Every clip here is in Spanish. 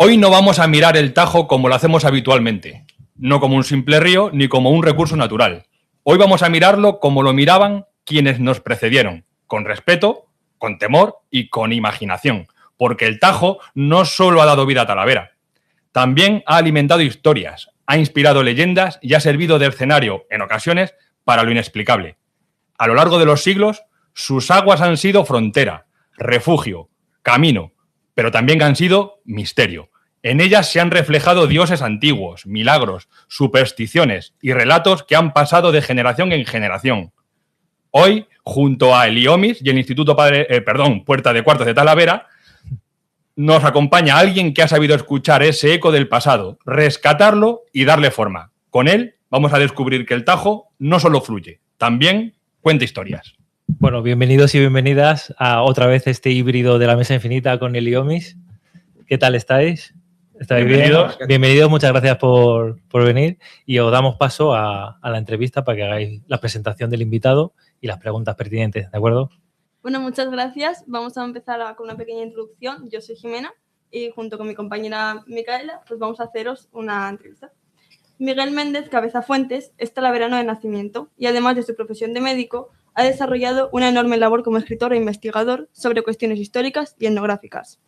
Hoy no vamos a mirar el Tajo como lo hacemos habitualmente, no como un simple río ni como un recurso natural. Hoy vamos a mirarlo como lo miraban quienes nos precedieron, con respeto, con temor y con imaginación, porque el Tajo no solo ha dado vida a Talavera, también ha alimentado historias, ha inspirado leyendas y ha servido de escenario, en ocasiones, para lo inexplicable. A lo largo de los siglos, sus aguas han sido frontera, refugio, camino, pero también han sido misterio. En ellas se han reflejado dioses antiguos, milagros, supersticiones y relatos que han pasado de generación en generación. Hoy, junto a Heliomis y el Instituto Puerta de Cuartos de Talavera, nos acompaña alguien que ha sabido escuchar ese eco del pasado, rescatarlo y darle forma. Con él vamos a descubrir que el Tajo no solo fluye, también cuenta historias. Bueno, bienvenidos y bienvenidas a otra vez este híbrido de la Mesa Infinita con Heliomis. ¿Qué tal estáis? ¿Estáis Bienvenidos. bien? Bienvenidos, muchas gracias por venir y os damos paso a la entrevista para que hagáis la presentación del invitado y las preguntas pertinentes, ¿de acuerdo? Bueno, muchas gracias. Vamos a empezar con una pequeña introducción. Yo soy Jimena y junto con mi compañera Micaela pues vamos a haceros una entrevista. Miguel Méndez Cabeza Fuentes es talaverano de nacimiento y además de su profesión de médico ha desarrollado una enorme labor como escritor e investigador sobre cuestiones históricas y etnográficas,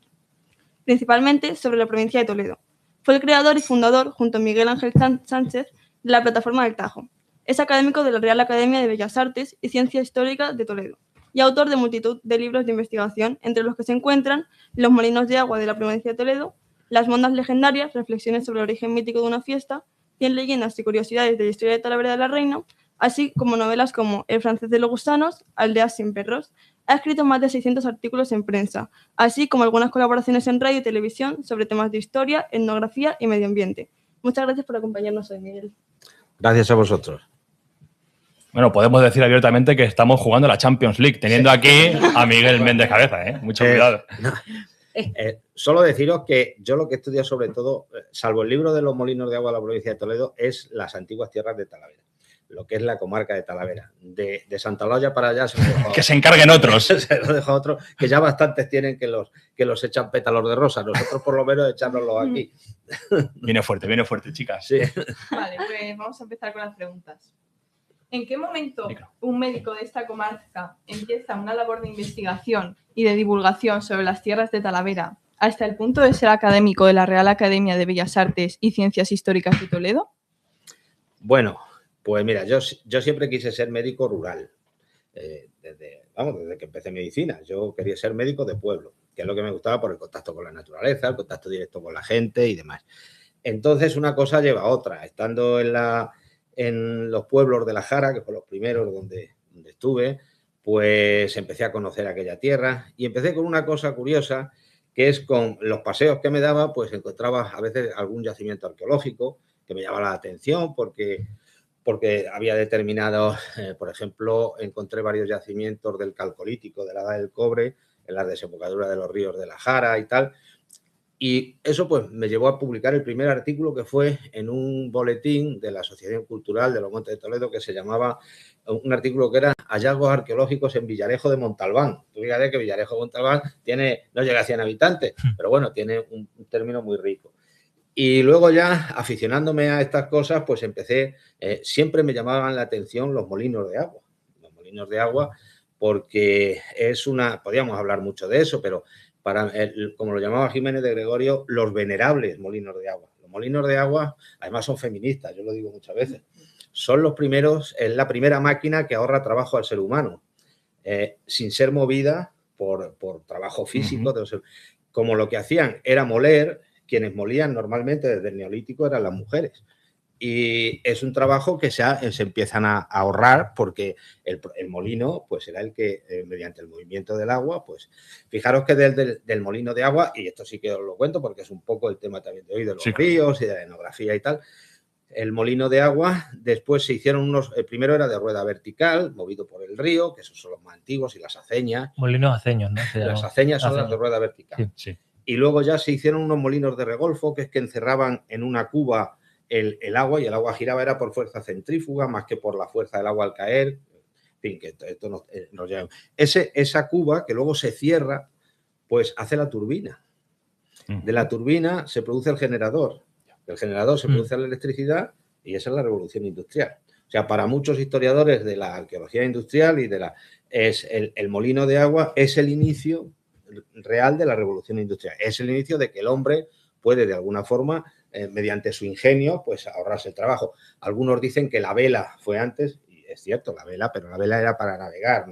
principalmente sobre la provincia de Toledo. Fue el creador y fundador, junto a Miguel Ángel Sánchez, de la Plataforma del Tajo. Es académico de la Real Academia de Bellas Artes y Ciencia Histórica de Toledo y autor de multitud de libros de investigación, entre los que se encuentran Los molinos de agua de la provincia de Toledo, Las mondas legendarias, reflexiones sobre el origen mítico de una fiesta, 100 leyendas y curiosidades de la historia de Talavera de la Reina, así como novelas como El francés de los gusanos, Aldeas sin perros. Ha escrito más de 600 artículos en prensa, así como algunas colaboraciones en radio y televisión sobre temas de historia, etnografía y medio ambiente. Muchas gracias por acompañarnos hoy, Miguel. Gracias a vosotros. Bueno, podemos decir abiertamente que estamos jugando la Champions League, teniendo aquí a Miguel Méndez Cabeza, ¿eh? Mucho cuidado. No. Solo deciros que yo lo que estudio sobre todo, salvo el libro de los molinos de agua de la provincia de Toledo, es las antiguas tierras de Talavera, lo que es la comarca de Talavera. De Santa Eulalia para allá que se encarguen otros. Se lo dejo a otros, que ya bastantes tienen que los echan pétalos de rosa. Nosotros por lo menos echárnoslos aquí. Viene fuerte, chicas. Sí. Vale, pues vamos a empezar con las preguntas. ¿En qué momento un médico de esta comarca empieza una labor de investigación y de divulgación sobre las tierras de Talavera hasta el punto de ser académico de la Real Academia de Bellas Artes y Ciencias Históricas de Toledo? Bueno, pues mira, yo siempre quise ser médico rural. Desde que empecé medicina. Yo quería ser médico de pueblo, que es lo que me gustaba por el contacto con la naturaleza, el contacto directo con la gente y demás. Entonces, una cosa lleva a otra. Estando en los pueblos de la Jara, que fueron los primeros donde estuve, pues empecé a conocer aquella tierra y empecé con una cosa curiosa, que es con los paseos que me daba, pues encontraba a veces algún yacimiento arqueológico que me llamaba la atención porque había determinados, por ejemplo, encontré varios yacimientos del Calcolítico, de la Edad del Cobre, en la desembocadura de los ríos de la Jara y tal. Y eso pues me llevó a publicar el primer artículo, que fue en un boletín de la Asociación Cultural de los Montes de Toledo, que se llamaba, un artículo que era Hallazgos arqueológicos en Villarejo de Montalbán. Tú fíjate que Villarejo de Montalbán no llega a 100 habitantes, pero bueno, tiene un término muy rico. Y luego ya, aficionándome a estas cosas, pues empecé, siempre me llamaban la atención los molinos de agua. Los molinos de agua, porque podíamos hablar mucho de eso, pero como lo llamaba Jiménez de Gregorio, los venerables molinos de agua. Los molinos de agua, además, son feministas, yo lo digo muchas veces. Son los primeros, es la primera máquina que ahorra trabajo al ser humano, sin ser movida por trabajo físico. Como lo que hacían era moler, quienes molían normalmente desde el Neolítico eran las mujeres. Y es un trabajo que se empiezan a ahorrar porque el molino pues era el que, mediante el movimiento del agua, pues fijaros que del molino de agua, y esto sí que os lo cuento porque es un poco el tema también de hoy de los ríos y de la etnografía y tal, el molino de agua, después se hicieron el primero era de rueda vertical, movido por el río, que esos son los más antiguos, y las aceñas. Molinos aceños, ¿no? Las aceñas son las de rueda vertical. Sí. Y luego ya se hicieron unos molinos de regolfo, que es que encerraban en una cuba el agua, y el agua giraba era por fuerza centrífuga más que por la fuerza del agua al caer. En fin, que esto nos lleva. Esa cuba, que luego se cierra, pues hace la turbina. De la turbina se produce el generador. Del generador se produce la electricidad y esa es la revolución industrial. O sea, para muchos historiadores de la arqueología industrial y es el molino de agua es el inicio real de la revolución industrial. Es el inicio de que el hombre puede, de alguna forma, mediante su ingenio, pues ahorrarse el trabajo. Algunos dicen que la vela fue antes, y es cierto, la vela, pero la vela era para navegar,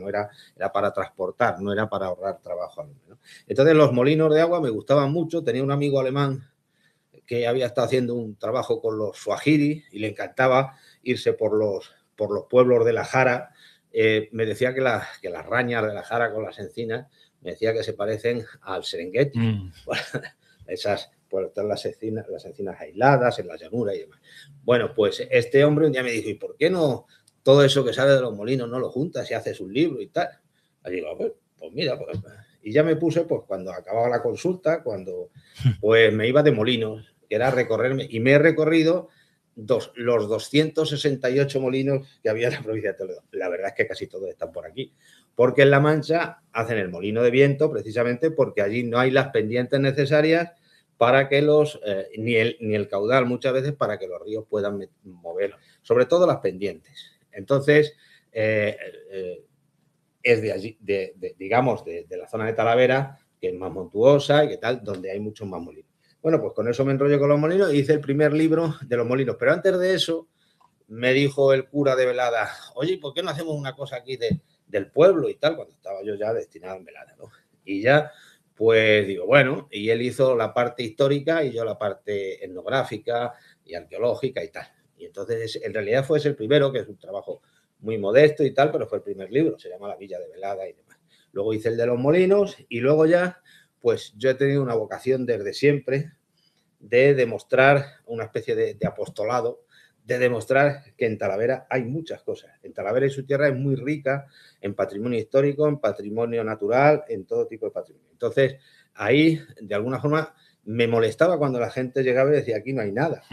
era para transportar, no era para ahorrar trabajo al hombre, ¿no? Entonces, los molinos de agua me gustaban mucho. Tenía un amigo alemán que había estado haciendo un trabajo con los suajiri y le encantaba irse por los pueblos de la Jara. Me decía que las rañas de la Jara con las encinas, me decía que se parecen al Serengeti. Esas, pues, están las encinas aisladas en la llanura y demás. Bueno, pues este hombre un día me dijo, ¿y por qué no todo eso que sale de los molinos no lo juntas y haces un libro y tal? Y digo, pues mira, pues... Y ya me puse, pues cuando acababa la consulta, pues me iba de molinos, que era recorrerme, y me he recorrido los 268 molinos que había en la provincia de Toledo. La verdad es que casi todos están por aquí, porque en La Mancha hacen el molino de viento precisamente porque allí no hay las pendientes necesarias para que ni el caudal muchas veces para que los ríos puedan mover, sobre todo las pendientes. Entonces, es de allí, digamos, de la zona de Talavera, que es más montuosa y que tal, donde hay muchos más molinos. Bueno, pues con eso me enrollé con los molinos y hice el primer libro de los molinos. Pero antes de eso, me dijo el cura de Velada, oye, ¿por qué no hacemos una cosa aquí del pueblo y tal? Cuando estaba yo ya destinado en Velada, ¿no? Y ya, pues digo, bueno, y él hizo la parte histórica y yo la parte etnográfica y arqueológica y tal. Y entonces, en realidad fue ese el primero, que es un trabajo muy modesto y tal, pero fue el primer libro, se llama La Villa de Velada y demás. Luego hice el de los molinos y luego ya, pues yo he tenido una vocación desde siempre de demostrar una especie de apostolado, de demostrar que en Talavera hay muchas cosas. En Talavera y su tierra es muy rica en patrimonio histórico, en patrimonio natural, en todo tipo de patrimonio. Entonces, ahí, de alguna forma, me molestaba cuando la gente llegaba y decía, aquí no hay nada.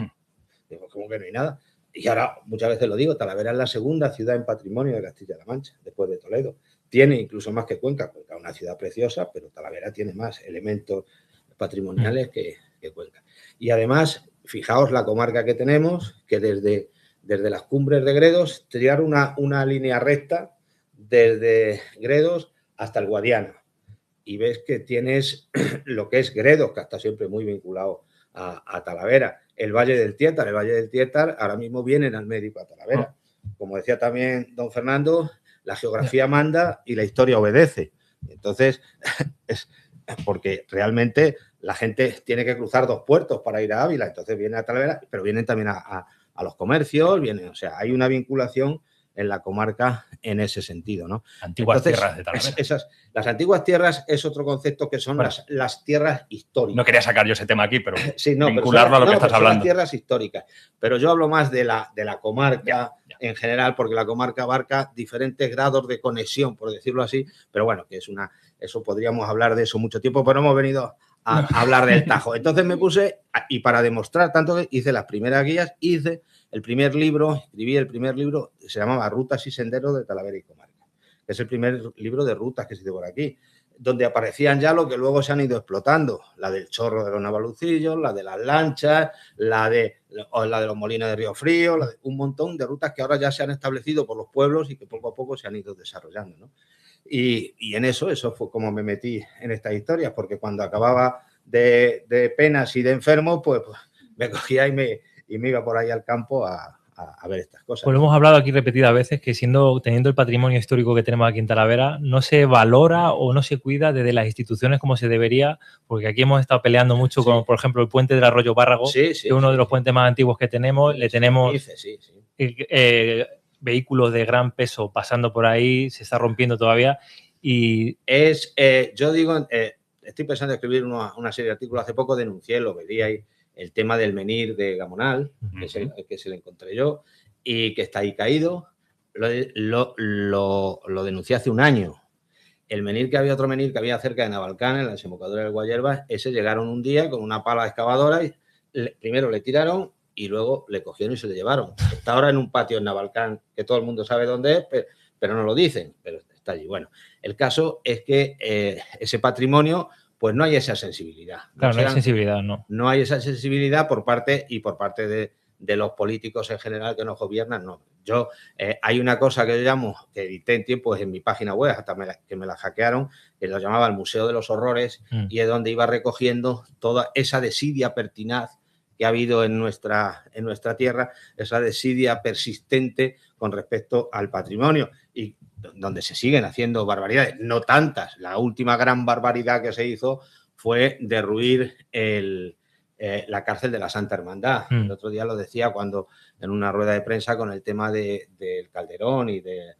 Digo, ¿cómo que no hay nada? Y ahora muchas veces lo digo, Talavera es la segunda ciudad en patrimonio de Castilla-La Mancha, después de Toledo. Tiene incluso más que Cuenca. Cuenca es una ciudad preciosa, pero Talavera tiene más elementos patrimoniales que Cuenca. Y además, fijaos la comarca que tenemos, que desde las cumbres de Gredos, tirar una línea recta desde Gredos hasta el Guadiana. Y ves que tienes lo que es Gredos, que está siempre muy vinculado a Talavera. El Valle del Tietar ahora mismo vienen al médico a Talavera. Como decía también don Fernando, la geografía manda y la historia obedece. Entonces, es porque realmente la gente tiene que cruzar 2 puertos para ir a Ávila, entonces viene a Talavera, pero vienen también a los comercios, o sea, hay una vinculación en la comarca en ese sentido, ¿no? Antiguas tierras de Talavera. Las antiguas tierras es otro concepto que son las tierras históricas. No quería sacar yo ese tema aquí, pero sí, no, vincularlo a lo que estás hablando. Son las tierras históricas, pero yo hablo más de la comarca en general, porque la comarca abarca diferentes grados de conexión, por decirlo así, pero bueno, que eso podríamos hablar de eso mucho tiempo, pero hemos venido a hablar del Tajo. Entonces me puse, y para demostrar tanto que hice las primeras guías, escribí el primer libro, se llamaba Rutas y Senderos de Talavera y Comarca, que es el primer libro de rutas que se hizo por aquí, donde aparecían ya lo que luego se han ido explotando, la del chorro de los Navalucillos, la de las lanchas, la de los molinos de Río Frío, un montón de rutas que ahora ya se han establecido por los pueblos y que poco a poco se han ido desarrollando, ¿no? Y en eso fue como me metí en estas historias, porque cuando acababa de penas y de enfermos, pues me cogía y me iba por ahí al campo a ver estas cosas. Pues lo hemos hablado aquí repetidas veces, que teniendo el patrimonio histórico que tenemos aquí en Talavera, no se valora o no se cuida desde las instituciones como se debería, porque aquí hemos estado peleando mucho con, por ejemplo, el puente del Arroyo Párrago, que es uno de los puentes más antiguos que tenemos. Le tenemos vehículos de gran peso pasando por ahí, se está rompiendo todavía. Y yo digo, estoy pensando en escribir una serie de artículos. Hace poco denuncié, lo veríais, el tema del menhir de Gamonal, que se le encontré yo, y que está ahí caído. Lo denuncié hace un año. El menhir otro menhir que había cerca de Navalcán, en la desembocadura del Guayerba, ese llegaron un día con una pala excavadora y primero le tiraron y luego le cogieron y se le llevaron. Está ahora en un patio en Navalcán, que todo el mundo sabe dónde es, pero no lo dicen, pero está allí. Bueno, el caso es que ese patrimonio pues no hay esa sensibilidad. Claro, no hay sensibilidad, no. No hay esa sensibilidad por parte de los políticos en general que nos gobiernan, no. Yo, hay una cosa que yo llamo, que edité en tiempos en mi página web, hasta que me la hackearon, que lo llamaba el Museo de los Horrores, y es donde iba recogiendo toda esa desidia pertinaz que ha habido en nuestra tierra, esa desidia persistente con respecto al patrimonio, y donde se siguen haciendo barbaridades, no tantas. La última gran barbaridad que se hizo fue derruir la cárcel de la Santa Hermandad. El otro día lo decía cuando en una rueda de prensa con el tema del Calderón y de...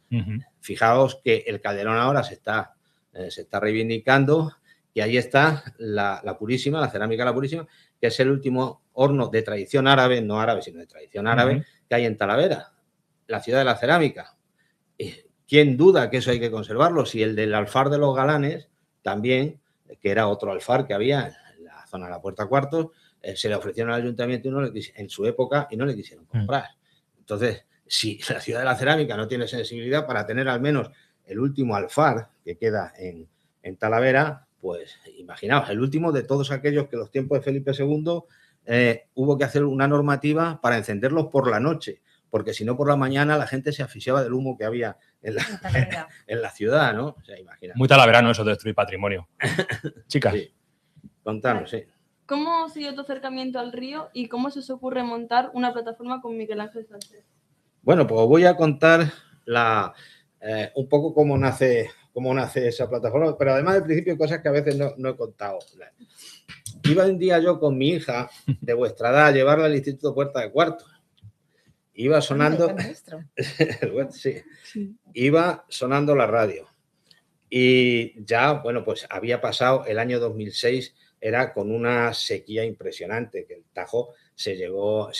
Fijaos que el Calderón ahora se está reivindicando, y ahí está la Purísima, la cerámica La Purísima, que es el último horno de tradición árabe, no árabe, sino de tradición árabe, que hay en Talavera, la ciudad de la cerámica. ¿Quién duda que eso hay que conservarlo? Si el del Alfar de los Galanes, también, que era otro alfar que había en la zona de la Puerta Cuartos, se le ofrecieron al ayuntamiento en su época y no le quisieron comprar. Entonces, si la ciudad de la cerámica no tiene sensibilidad para tener al menos el último alfar que queda en Talavera, pues imaginaos, el último de todos aquellos que en los tiempos de Felipe II hubo que hacer una normativa para encenderlos por la noche, porque si no por la mañana la gente se asfixiaba del humo que había en la ciudad, ¿no? O sea, imagina. Muy talaverano eso de destruir patrimonio. Chicas. Sí. Contanos, sí. ¿Cómo ha sido tu acercamiento al río y cómo se os ocurre montar una plataforma con Miguel Ángel Sánchez? Bueno, pues voy a contar un poco cómo nace esa plataforma, pero además del principio cosas que a veces no he contado. Iba un día yo con mi hija de vuestra edad a llevarla al Instituto Puerta de Cuarto. Iba sonando... sí. Iba sonando la radio. Y ya, bueno, pues había pasado el año 2006, era con una sequía impresionante, que el Tajo se llegó,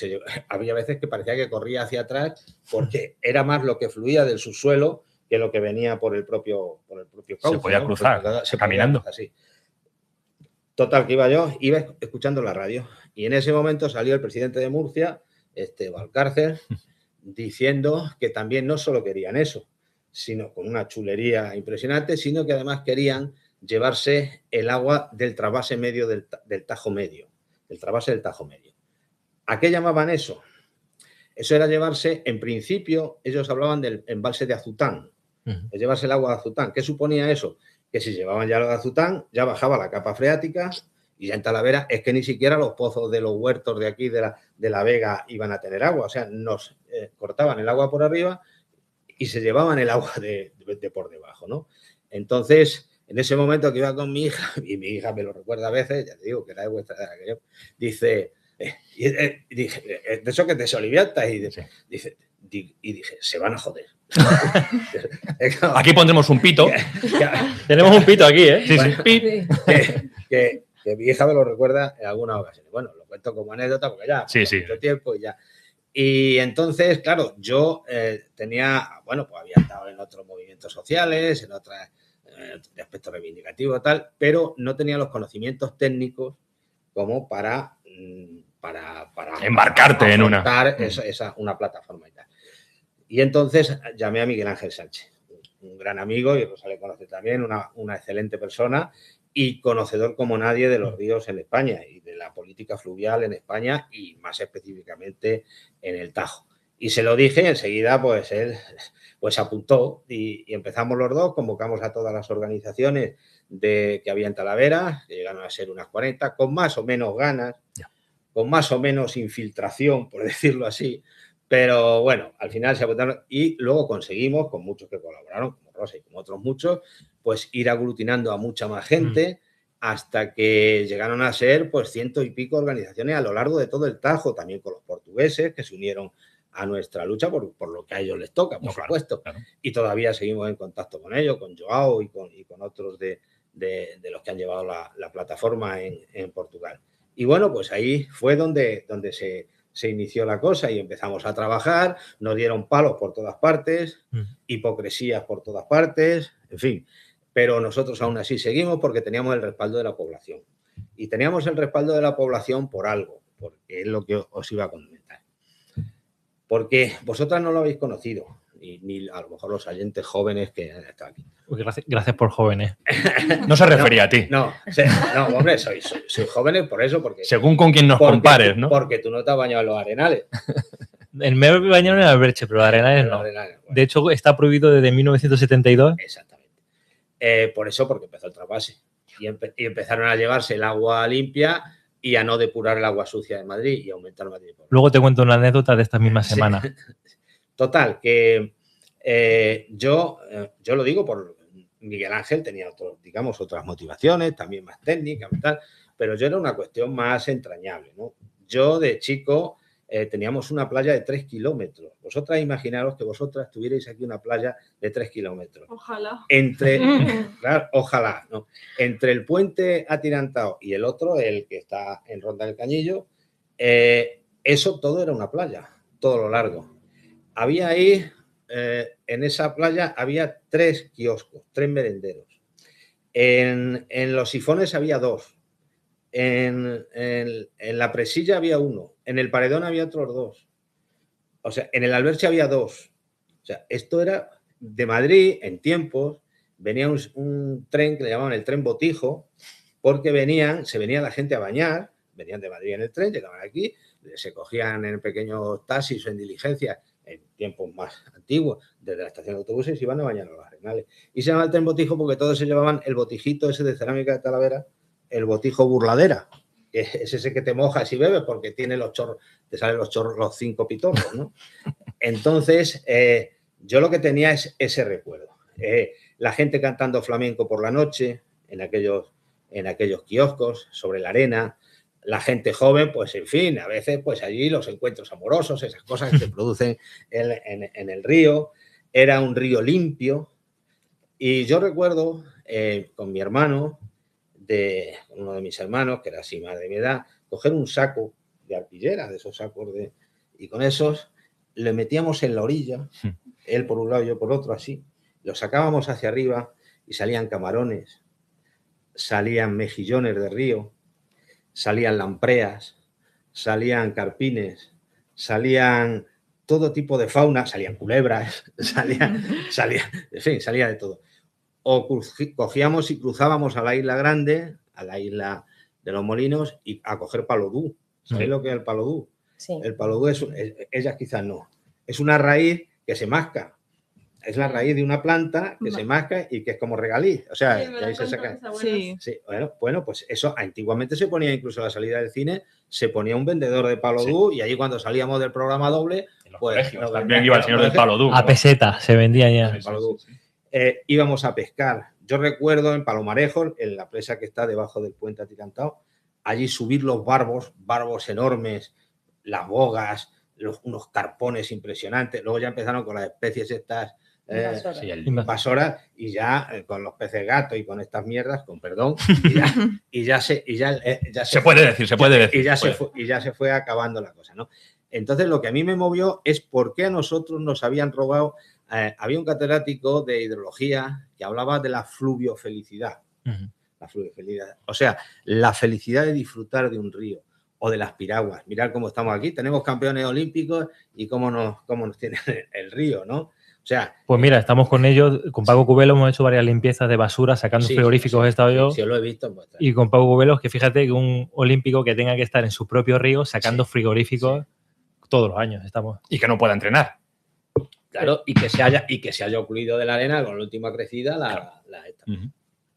había veces que parecía que corría hacia atrás porque era más lo que fluía del subsuelo que lo que venía por el propio cauce. Se podía cruzar, caminando. Así. Total, que iba escuchando la radio, y en ese momento salió el presidente de Murcia, Valcárcel, diciendo que también no solo querían eso, sino con una chulería impresionante, sino que además querían llevarse el agua del trasvase medio del Tajo Medio, del trasvase del Tajo Medio. ¿A qué llamaban eso? Eso era llevarse, en principio, ellos hablaban del embalse de Azután, de llevarse el agua de Azután. ¿Qué suponía eso? Que si llevaban ya lo de Azután, ya bajaba la capa freática, y ya en Talavera es que ni siquiera los pozos de los huertos de aquí, de la Vega, iban a tener agua. O sea, nos cortaban el agua por arriba y se llevaban el agua de por debajo, ¿no? Entonces, en ese momento que iba con mi hija, y mi hija me lo recuerda a veces, ya te digo que era de vuestra edad, que yo, dice, dije, de eso que te soliviantas, y dije, se van a joder. Aquí pondremos un pito. Tenemos un pito aquí, ¿eh? Sí, bueno, sí. Que mi hija me lo recuerda en algunas ocasiones. Bueno, lo cuento como anécdota porque ya sí. mucho tiempo y ya. Y entonces, claro, yo tenía, bueno, pues había estado en otros movimientos sociales, en otros de aspecto reivindicativo tal, pero no tenía los conocimientos técnicos como para embarcarte en una plataforma y tal. Y entonces llamé a Miguel Ángel Sánchez, un gran amigo, y Rosa le conoce también, una excelente persona y conocedor como nadie de los ríos en España y de la política fluvial en España, y más específicamente en el Tajo. Y se lo dije y enseguida pues él pues apuntó, y empezamos los dos, convocamos a todas las organizaciones que había en Talavera, que llegaron a ser unas 40, con más o menos ganas, con más o menos infiltración, por decirlo así. Pero bueno, al final se apuntaron, y luego conseguimos, con muchos que colaboraron, como Rosa y como otros muchos, pues ir aglutinando a mucha más gente hasta que llegaron a ser pues 100 y pico organizaciones a lo largo de todo el Tajo, también con los portugueses que se unieron a nuestra lucha por lo que a ellos les toca, por supuesto. Claro. Y todavía seguimos en contacto con ellos, con Joao y con otros de los que han llevado la plataforma en Portugal. Y bueno, pues ahí fue donde se inició la cosa y empezamos a trabajar, nos dieron palos por todas partes, hipocresías por todas partes, en fin. Pero nosotros aún así seguimos porque teníamos el respaldo de la población. Y teníamos el respaldo de la población por algo, porque es lo que os iba a comentar. Porque vosotras no lo habéis conocido, ni a lo mejor los oyentes jóvenes que han estado aquí. Uy, gracias por jóvenes. No se refería a ti. No, hombre, soy jóvenes por eso, porque... Según con quien nos compares, ¿no? Porque tú no te has bañado en los arenales. El me he bañado en el Alberche, pero los arenales no. Bueno. De hecho, está prohibido desde 1972. Exactamente. Por eso, porque empezó el trasvase. Y empezaron a llevarse el agua limpia y a no depurar el agua sucia de Madrid y aumentar Madrid. Luego te cuento una anécdota de esta misma semana. Sí. Total, que yo lo digo por Miguel Ángel, tenía otras motivaciones, también más técnicas y tal, pero yo era una cuestión más entrañable, ¿no? Yo de chico teníamos una playa de 3 kilómetros. Vosotras imaginaros que vosotras tuvierais aquí una playa de 3 kilómetros. Ojalá. Claro, ojalá, ¿no? Entre el puente atirantado y el otro, el que está en Ronda del Cañillo, eso todo era una playa, todo lo largo. Había ahí, en esa playa, había 3 kioscos, 3 merenderos. En los sifones había 2. En la presilla había 1. En el paredón había otros 2. O sea, en el Alberche había 2. O sea, esto era de Madrid en tiempos. Venía un tren que le llamaban el tren Botijo, porque se venía la gente a bañar, venían de Madrid en el tren, llegaban aquí, se cogían en pequeños taxis o en diligencias en tiempos más antiguos, desde la estación de autobuses, iban a bañar a los arenales. Y se llama el tren Botijo porque todos se llevaban el botijito ese de cerámica de Talavera, el botijo burladera, que es ese que te mojas y bebes porque tiene los chorros, te salen los chorros, los 5 pitorros, ¿no? Entonces, yo lo que tenía es ese recuerdo. La gente cantando flamenco por la noche, en aquellos kioscos, sobre la arena, la gente joven, pues en fin, a veces pues allí los encuentros amorosos, esas cosas que se producen en el río. Era un río limpio y yo recuerdo con mi hermano, uno de mis hermanos, que era así más de mi edad, coger un saco de arpillera, de esos sacos y con esos le metíamos en la orilla, él por un lado, yo por otro, así, lo sacábamos hacia arriba y salían camarones, salían mejillones de río, salían lampreas, salían carpines, salían todo tipo de fauna, salían culebras, en fin, salía de todo. O cogíamos y cruzábamos a la isla grande, a la isla de los Molinos, y a coger palodú. ¿Sabéis lo que es el palodú? Sí. El palodú ellas quizás no. Es una raíz que se masca. Es la raíz de una planta que se masca y que es como regaliz. O sea, sí, de ahí se saca. Sí. Sí, bueno, pues eso antiguamente se ponía, incluso a la salida del cine, se ponía un vendedor de palodú, sí. Y allí cuando salíamos del programa doble, pues también iba el señor del palodú. A peseta se vendía ya. El palodú. Íbamos a pescar. Yo recuerdo en Palomarejo, en la presa que está debajo del puente atirantado, allí subir los barbos enormes, las bogas, unos carpones impresionantes. Luego ya empezaron con las especies estas invasoras y ya con los peces gato y con estas mierdas, con perdón, y ya se puede decir. Y ya se fue acabando la cosa, ¿no? Entonces lo que a mí me movió es por qué a nosotros nos habían robado. Había un catedrático de hidrología que hablaba de la fluviofelicidad. La fluviofelicidad. O sea, la felicidad de disfrutar de un río o de las piraguas. Mirad cómo estamos aquí. Tenemos campeones olímpicos y cómo nos tiene el río, ¿no? O sea, pues mira, estamos con ellos. Con Paco Cubelos hemos hecho varias limpiezas de basura, sacando frigoríficos. He estado yo. Sí, lo he visto. Pues, y con Paco Cubelos, que fíjate que un olímpico que tenga que estar en su propio río sacando frigoríficos todos los años. Estamos. Y que no pueda entrenar. Claro, y que se haya ocurrido de la arena con la última crecida esta.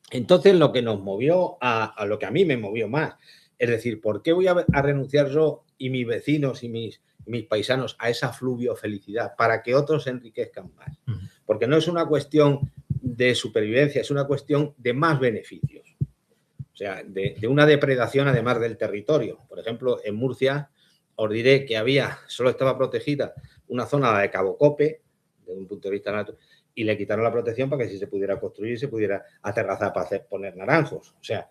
Entonces, lo que nos movió a lo que a mí me movió más, es decir, ¿por qué voy a renunciar yo y mis vecinos y mis paisanos a esa fluviofelicidad para que otros se enriquezcan más? Porque no es una cuestión de supervivencia, es una cuestión de más beneficios. O sea, de una depredación además del territorio. Por ejemplo, en Murcia os diré que solo estaba protegida una zona de Cabo Cope, desde un punto de vista natural, y le quitaron la protección para que si se pudiera construir, se pudiera aterrazar para poner naranjos. O sea,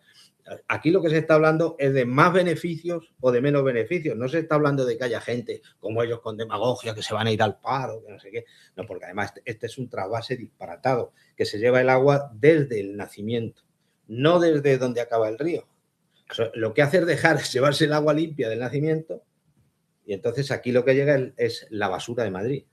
aquí lo que se está hablando es de más beneficios o de menos beneficios. No se está hablando de que haya gente como ellos con demagogia que se van a ir al paro, que no sé qué. No, porque además este es un trasvase disparatado, que se lleva el agua desde el nacimiento, no desde donde acaba el río. O sea, lo que hace es llevarse el agua limpia del nacimiento. Y entonces aquí lo que llega es la basura de Madrid.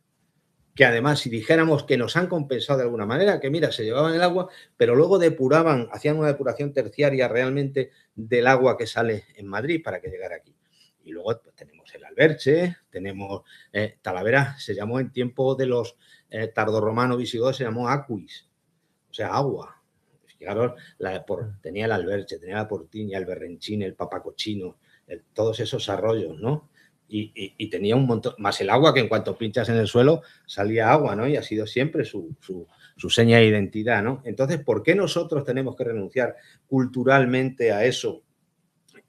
que además si dijéramos que nos han compensado de alguna manera, que mira, se llevaban el agua, pero luego depuraban, hacían una depuración terciaria realmente del agua que sale en Madrid para que llegara aquí. Y luego pues, tenemos el Alberche, tenemos Talavera, se llamó en tiempo de los tardorromanos visigodos, se llamó Aquis, o sea, agua. Fijaros, tenía el Alberche, tenía la Portiña, el Berrenchín, el Papacochino, todos esos arroyos, ¿no? Y tenía un montón, más el agua que en cuanto pinchas en el suelo salía agua, ¿no? Y ha sido siempre su seña de identidad, ¿no? Entonces, ¿por qué nosotros tenemos que renunciar culturalmente a eso?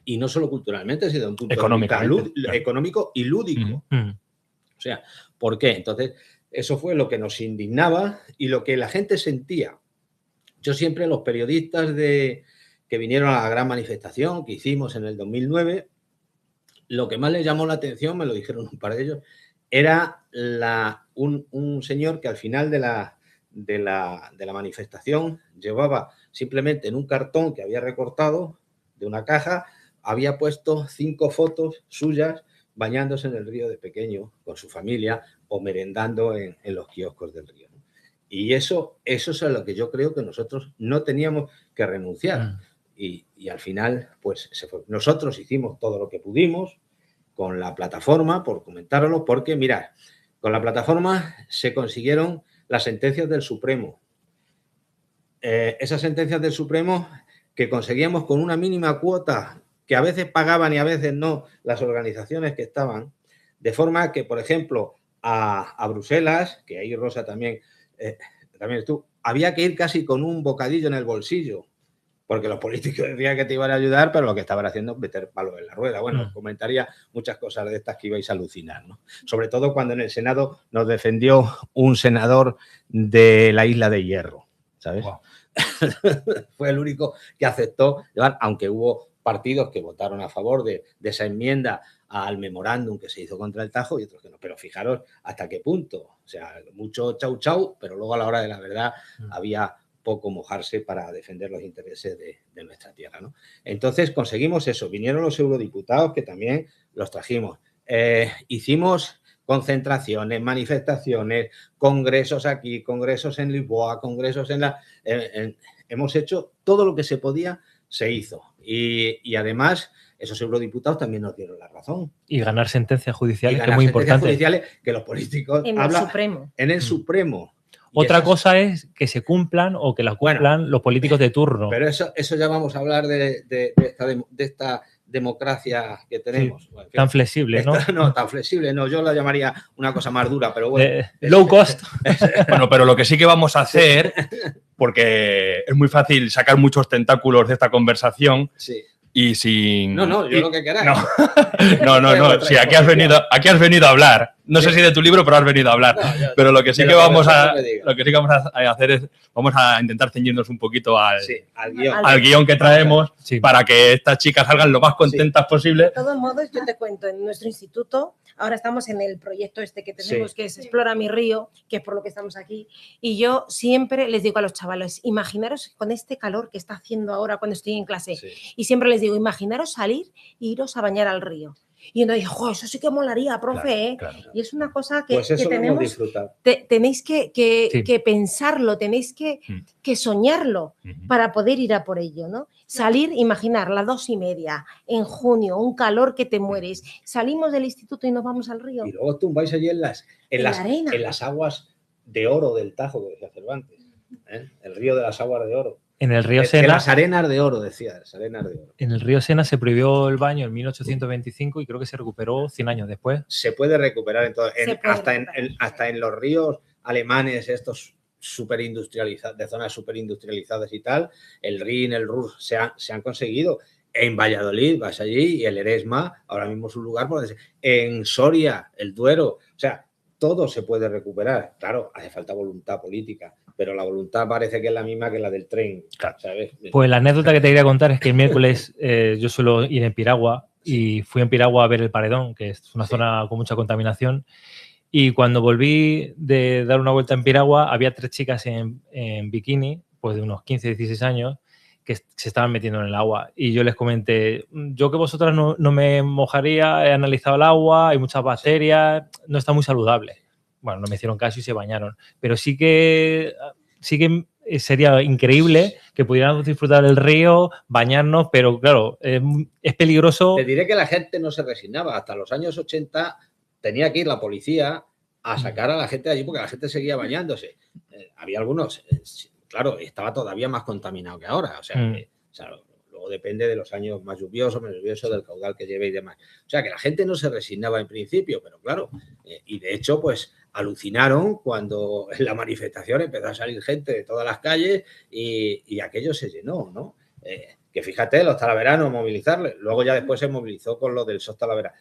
Y no solo culturalmente, sino desde un punto de vista económico y lúdico. O sea, ¿por qué? Entonces, eso fue lo que nos indignaba y lo que la gente sentía. Yo siempre, los periodistas que vinieron a la gran manifestación que hicimos en el 2009, lo que más les llamó la atención, me lo dijeron un par de ellos, era un señor que al final de la manifestación llevaba simplemente en un cartón que había recortado de una caja, había puesto 5 fotos suyas bañándose en el río de pequeño con su familia o merendando en los kioscos del río. Y eso es a lo que yo creo que nosotros no teníamos que renunciar. Y al final, pues se fue. Nosotros hicimos todo lo que pudimos con la plataforma, por comentároslo, porque, mirad, con la plataforma se consiguieron las sentencias del Supremo. Esas sentencias del Supremo que conseguíamos con una mínima cuota que a veces pagaban y a veces no las organizaciones que estaban, de forma que, por ejemplo, a Bruselas, que ahí Rosa también estuvo, había que ir casi con un bocadillo en el bolsillo, porque los políticos decían que te iban a ayudar, pero lo que estaban haciendo es meter palos en la rueda. Bueno, comentaría muchas cosas de estas que ibais a alucinar, ¿no? Sobre todo cuando en el Senado nos defendió un senador de la Isla de Hierro, ¿sabes? Wow. Fue el único que aceptó llevar, aunque hubo partidos que votaron a favor de esa enmienda al memorándum que se hizo contra el Tajo y otros que no. Pero fijaros hasta qué punto. O sea, mucho chau chau, pero luego a la hora de la verdad había poco mojarse para defender los intereses de nuestra tierra, ¿no? Entonces conseguimos eso. Vinieron los eurodiputados que también los trajimos. Hicimos concentraciones, manifestaciones, congresos aquí, congresos en Lisboa, congresos hemos hecho todo lo que se podía, se hizo. Y además, esos eurodiputados también nos dieron la razón. Y ganar sentencias judiciales, que es muy importante. Judiciales que los políticos en el Supremo. En el Supremo. Otra cosa es que se cumplan o que las cumplan los políticos de turno. Pero eso ya vamos a hablar de esta democracia que tenemos. Sí, bueno, tan flexible, ¿no? No, tan flexible, no. Yo la llamaría una cosa más dura, pero bueno. Low cost. Bueno, pero lo que sí que vamos a hacer, porque es muy fácil sacar muchos tentáculos de esta conversación. Sí. Y sin... No, yo lo que queráis. No. Sí, aquí has venido a hablar. No sé si de tu libro, pero has venido a hablar. Pero lo que sí que vamos a hacer es, vamos a intentar ceñirnos un poquito al guión que traemos para que estas chicas salgan lo más contentas posible. De todos modos, yo te cuento, en nuestro instituto, ahora estamos en el proyecto este que tenemos, que es Explora mi río, que es por lo que estamos aquí, y yo siempre les digo a los chavales, imaginaros con este calor que está haciendo ahora cuando estoy en clase, y siempre les digo, imaginaros salir e iros a bañar al río. Y uno dice, eso sí que molaría, profe, claro. Y es una cosa que, pues eso que tenemos, tenéis que pensarlo, tenéis que soñarlo para poder ir a por ello, ¿no? Salir, imaginar, las 2:30, en junio, un calor que te mueres, salimos del instituto y nos vamos al río. Y luego tumbáis allí en las aguas de oro del Tajo, que decía Cervantes, el río de las aguas de oro. En el río Sena. Las arenas de oro, decía, las arenas de oro. En el río Sena se prohibió el baño en 1825 y creo que se recuperó 100 años después. Se puede recuperar hasta en los ríos alemanes, estos superindustrializados, de zonas superindustrializadas y tal, el Rin, el Ruhr se han conseguido. En Valladolid vas allí y el Eresma ahora mismo es un lugar por donde en Soria, el Duero, o sea, todo se puede recuperar. Claro, hace falta voluntad política, pero la voluntad parece que es la misma que la del tren, ¿sabes? Pues la anécdota que te quería contar es que el miércoles yo suelo ir en Piragua y fui en Piragua a ver el Paredón, que es una zona con mucha contaminación, y cuando volví de dar una vuelta en Piragua había 3 chicas en bikini, pues de unos 15, 16 años, que se estaban metiendo en el agua. Y yo les comenté, yo que vosotras no me mojaría, he analizado el agua, hay muchas bacterias, no está muy saludable. bueno, no me hicieron caso y se bañaron. Pero sí que sería increíble que pudiéramos disfrutar del río, bañarnos, pero claro, es peligroso. Te diré que la gente no se resignaba. Hasta los años 80 tenía que ir la policía a sacar a la gente de allí porque la gente seguía bañándose. Había algunos, claro, estaba todavía más contaminado que ahora. O sea, luego depende de los años más lluviosos, menos lluviosos, del caudal que lleve y demás. O sea, que la gente no se resignaba en principio, pero claro, y de hecho, pues alucinaron cuando en la manifestación empezó a salir gente de todas las calles y aquello se llenó, ¿no? Que fíjate, los talaveranos, movilizarles. Luego ya después se movilizó con lo del SOS Talavera,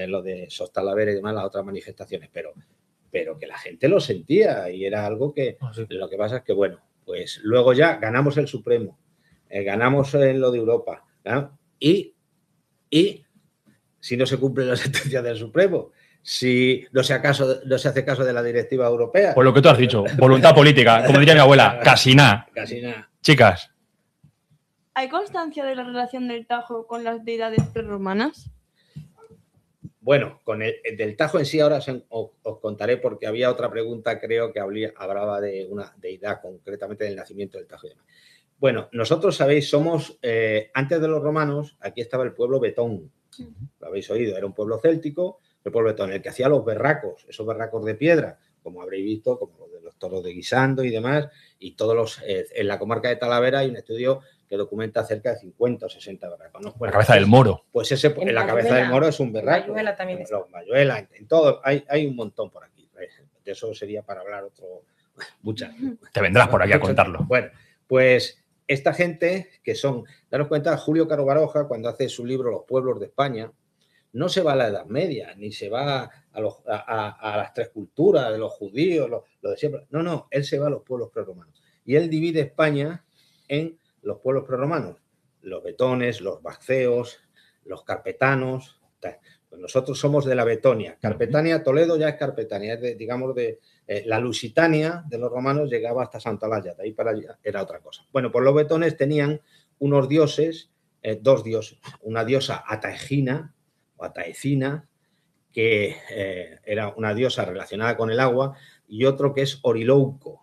lo de SOS Talavera y demás, las otras manifestaciones, pero que la gente lo sentía y era algo que lo que pasa es que, bueno, pues luego ya ganamos el Supremo, ganamos en lo de Europa, ¿no? Y si no se cumplen las sentencias del Supremo, si no se hace caso de la directiva europea. Por lo que tú has dicho, voluntad política, como diría mi abuela, casi nada. Casi nada. Chicas. ¿Hay constancia de la relación del Tajo con las deidades prerromanas? Bueno, con el del Tajo en sí ahora os contaré porque había otra pregunta, creo que hablaba de una deidad, concretamente del nacimiento del Tajo y demás. Bueno, nosotros, sabéis, somos, antes de los romanos, aquí estaba el pueblo betón, lo habéis oído, era un pueblo céltico, el pueblo betón, el que hacía los berracos, esos berracos de piedra, como habréis visto, como los de los toros de Guisando y demás, y todos los, en la comarca de Talavera hay un estudio que documenta cerca de 50 o 60 berracos. ¿No? Bueno, la cabeza del moro. Pues ese, en la cabeza del moro es un berraco. En Mayuela también está. Mayuela, en todo, hay un montón por aquí. De eso sería para hablar muchas. Te vendrás por aquí a contarlo. Bueno, pues esta gente que son, daros cuenta, Julio Caro Baroja, cuando hace su libro Los pueblos de España, no se va a la Edad Media, ni se va a las tres culturas de los judíos, lo de siempre. No, él se va a los pueblos prerromanos. Y él divide España en los pueblos prerromanos, los betones, los baxeos, los carpetanos. Tal. Pues nosotros somos de la Betonia. Carpetania, Toledo ya es Carpetania, es digamos de la Lusitania de los romanos llegaba hasta Santa Olalla, de ahí para allá era otra cosa. Bueno, pues los betones tenían unos dioses, dos dioses, una diosa Ataegina o Ataecina, que era una diosa relacionada con el agua, y otro que es Orilouco.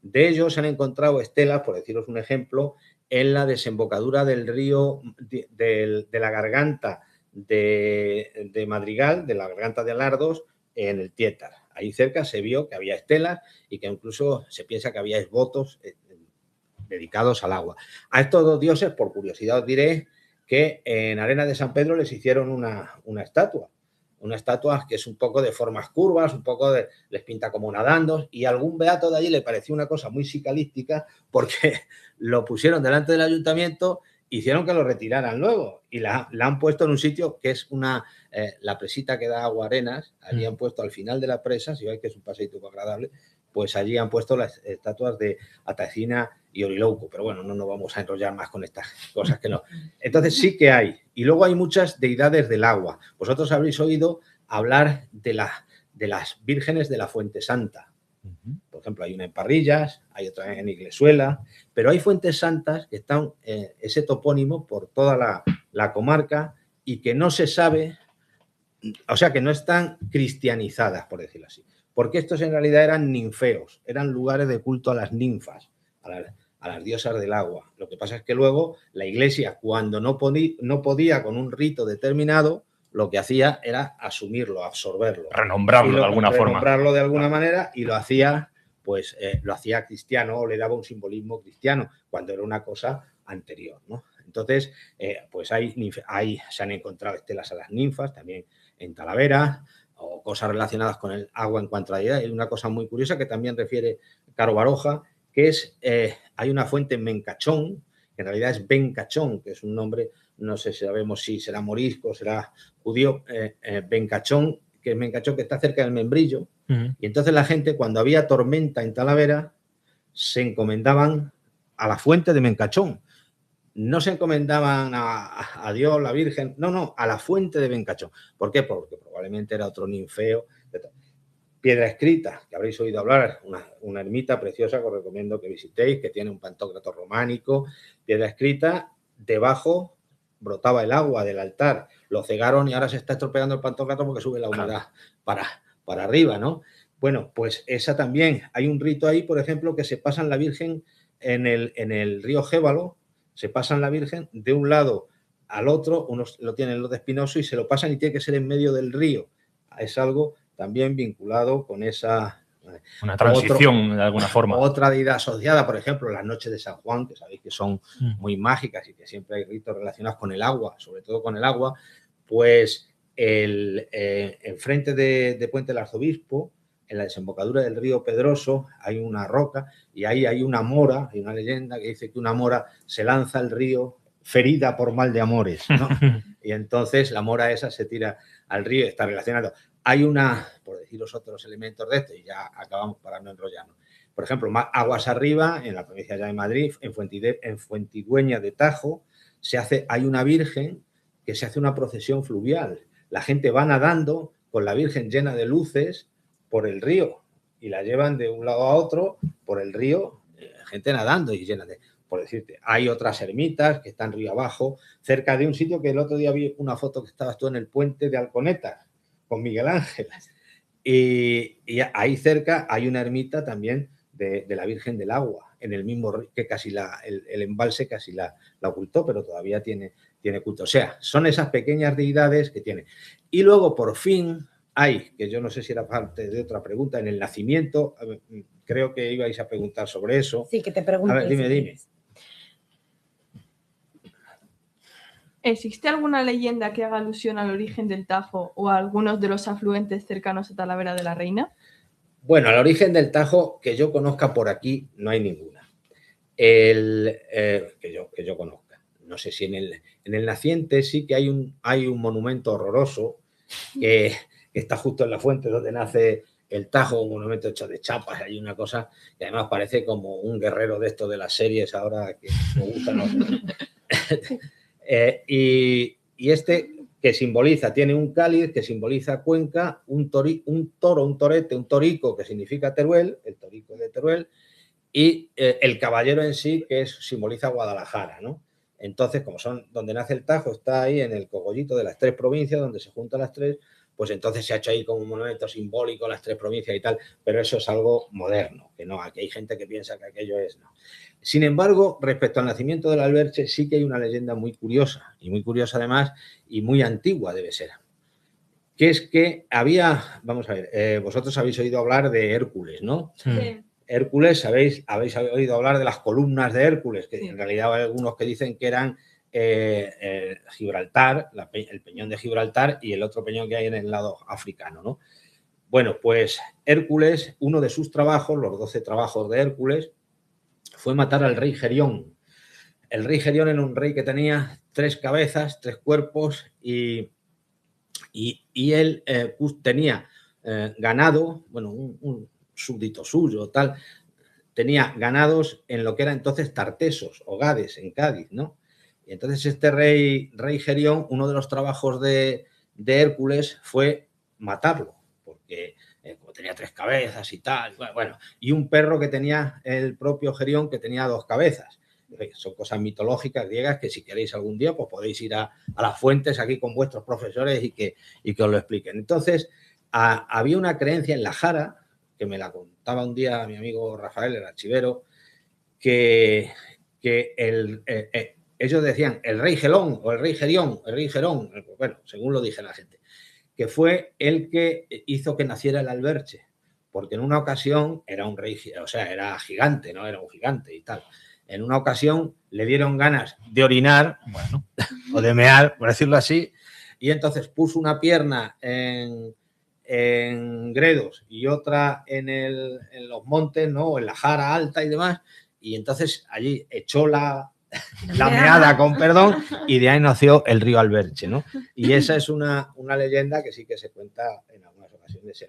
De ellos se han encontrado estelas, por deciros un ejemplo, en la desembocadura del río de la garganta de Madrigal, de la garganta de Alardos, en el Tietar. Ahí cerca se vio que había estelas y que incluso se piensa que había esvotos dedicados al agua. A estos dos dioses, por curiosidad os diré que en Arena de San Pedro les hicieron una estatua. Una estatua que es un poco de formas curvas, un poco les pinta como nadando, y a algún beato de allí le pareció una cosa muy psicalística porque lo pusieron delante del ayuntamiento, hicieron que lo retiraran luego y la han puesto en un sitio que es la presita que da agua Arenas, allí han puesto al final de la presa, si veis que es un paseito muy agradable, pues allí han puesto las estatuas de Ataecina y Orilouco, pero bueno, no nos vamos a enrollar más con estas cosas que no. Entonces sí que hay, y luego hay muchas deidades del agua. Vosotros habréis oído hablar de las vírgenes de la Fuente Santa. Por ejemplo, hay una en Parrillas, hay otra en Iglesuela, pero hay fuentes santas que están ese topónimo por toda la comarca y que no se sabe, o sea, que no están cristianizadas, por decirlo así. Porque estos en realidad eran ninfeos, eran lugares de culto a las ninfas, a las diosas del agua. Lo que pasa es que luego la Iglesia, cuando no podía con un rito determinado, lo que hacía era asumirlo, absorberlo. Renombrarlo de alguna forma. Renombrarlo de alguna manera y lo hacía, pues, lo hacía cristiano o le daba un simbolismo cristiano, cuando era una cosa anterior, ¿no? Entonces, pues se han encontrado estelas a las ninfas, también en Talavera, o cosas relacionadas con el agua en cuanto a la. Hay una cosa muy curiosa que también refiere Caro Baroja, que es, hay una fuente en Mencachón, que en realidad es Bencachón, que es un nombre, no sé si sabemos si será morisco, será judío, Bencachón, que es Mencachón, que está cerca del Membrillo, y entonces la gente, cuando había tormenta en Talavera, se encomendaban a la fuente de Mencachón. No se encomendaban a Dios, la Virgen, no, a la fuente de Bencachón. ¿Por qué? Porque probablemente era otro ninfeo. Piedra Escrita, que habréis oído hablar, una ermita preciosa que os recomiendo que visitéis, que tiene un pantocrator románico. Piedra Escrita, debajo brotaba el agua del altar, lo cegaron y ahora se está estropeando el pantocrator porque sube la humedad para arriba, ¿no? Bueno, pues esa también. Hay un rito ahí, por ejemplo, que se pasan la Virgen en el río Gévalo, se pasan la Virgen de un lado al otro, unos lo tienen los de Espinoso y se lo pasan y tiene que ser en medio del río. Es algo también vinculado con esa... Una transición de alguna forma. Otra deidad asociada, por ejemplo, las noches de San Juan, que sabéis que son muy mágicas y que siempre hay ritos relacionados con el agua, sobre todo con el agua, pues enfrente de Puente del Arzobispo, en la desembocadura del río Pedroso, hay una roca y ahí hay una mora, hay una leyenda que dice que una mora se lanza al río ferida por mal de amores, ¿no? Y entonces la mora esa se tira al río y está relacionado. Hay una, por deciros otros elementos de esto, y ya acabamos para no enrollarnos. Por ejemplo, más aguas arriba, en la provincia de Madrid, en Fuentidueña de Tajo, hay una virgen que se hace una procesión fluvial. La gente va nadando con la virgen llena de luces por el río y la llevan de un lado a otro por el río, gente nadando y llena de... Por decirte, hay otras ermitas que están río abajo, cerca de un sitio que el otro día vi una foto que estabas tú en el puente de Alconetas, con Miguel Ángel. Y ahí cerca hay una ermita también de la Virgen del Agua, en el mismo que casi el embalse casi la ocultó, pero todavía tiene culto. O sea, son esas pequeñas deidades que tiene. Y luego, por fin, hay, que yo no sé si era parte de otra pregunta, en el nacimiento, creo que ibais a preguntar sobre eso. Sí, que te pregunté. A ver, dime. ¿Existe alguna leyenda que haga alusión al origen del Tajo o a algunos de los afluentes cercanos a Talavera de la Reina? Bueno, al origen del Tajo, que yo conozca por aquí, no hay ninguna. Que yo conozca. No sé si en el naciente sí que hay un monumento horroroso que está justo en la fuente donde nace el Tajo, un monumento hecho de chapas, hay una cosa que además parece como un guerrero de estos de las series ahora que me gustan los... y este que simboliza, tiene un cáliz que simboliza Cuenca, un torete, un torico que significa Teruel, el torico de Teruel, y el caballero en sí que simboliza Guadalajara, ¿no? Entonces, como son donde nace el Tajo, está ahí en el cogollito de las tres provincias, donde se juntan las tres, pues entonces se ha hecho ahí como un monumento simbólico las tres provincias y tal, pero eso es algo moderno, que no, aquí hay gente que piensa que aquello es, no. Sin embargo, respecto al nacimiento del Alberche, sí que hay una leyenda muy curiosa, y muy curiosa además, y muy antigua debe ser, que es que había, vamos a ver, vosotros habéis oído hablar de Hércules, ¿no? Sí. Hércules, habéis oído hablar de las columnas de Hércules, que Sí. en realidad hay algunos que dicen que eran Gibraltar, el peñón de Gibraltar y el otro peñón que hay en el lado africano, ¿no? Bueno, pues Hércules, uno de sus trabajos, los 12 trabajos de Hércules, fue matar al rey Gerión. El rey Gerión era un rey que tenía 3 cabezas, 3 cuerpos y él tenía ganado, bueno, un súbdito suyo, tal, tenía ganados en lo que era entonces Tartesos o Gades, en Cádiz, ¿no? Y entonces este rey Gerión, uno de los trabajos de Hércules fue matarlo, porque como tenía 3 cabezas y tal, bueno, y un perro que tenía el propio Gerión que tenía 2 cabezas. Son cosas mitológicas griegas que si queréis algún día pues podéis ir a las fuentes aquí con vuestros profesores y que os lo expliquen. Entonces, había una creencia en la Jara, que me la contaba un día mi amigo Rafael, el archivero, que ellos decían el rey Gelón o el rey Gerión, bueno, según lo dije la gente, que fue el que hizo que naciera el Alberche, porque en una ocasión era un rey, o sea, era gigante, ¿no? Era un gigante y tal. En una ocasión le dieron ganas de orinar, bueno, o de mear, por decirlo así, y entonces puso una pierna en Gredos y otra en los montes, ¿no? En la Jara Alta y demás, y entonces allí echó la meada, con perdón, y de ahí nació el río Alberche, ¿no? Y esa es una leyenda que sí que se cuenta en algunas ocasiones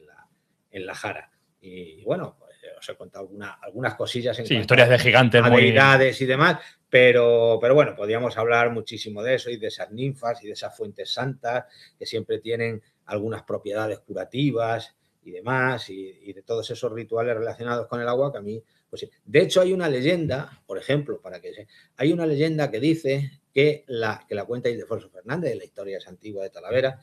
en la Jara. Y bueno, pues os he contado algunas cosillas en sí, historias de gigantes, deidades y demás, pero bueno, podríamos hablar muchísimo de eso y de esas ninfas y de esas fuentes santas que siempre tienen algunas propiedades curativas y demás, y de todos esos rituales relacionados con el agua que a mí, pues sí. De hecho, hay una leyenda, por ejemplo, hay una leyenda que dice que la cuenta Ildefonso Fernández, de la historia antigua de Talavera,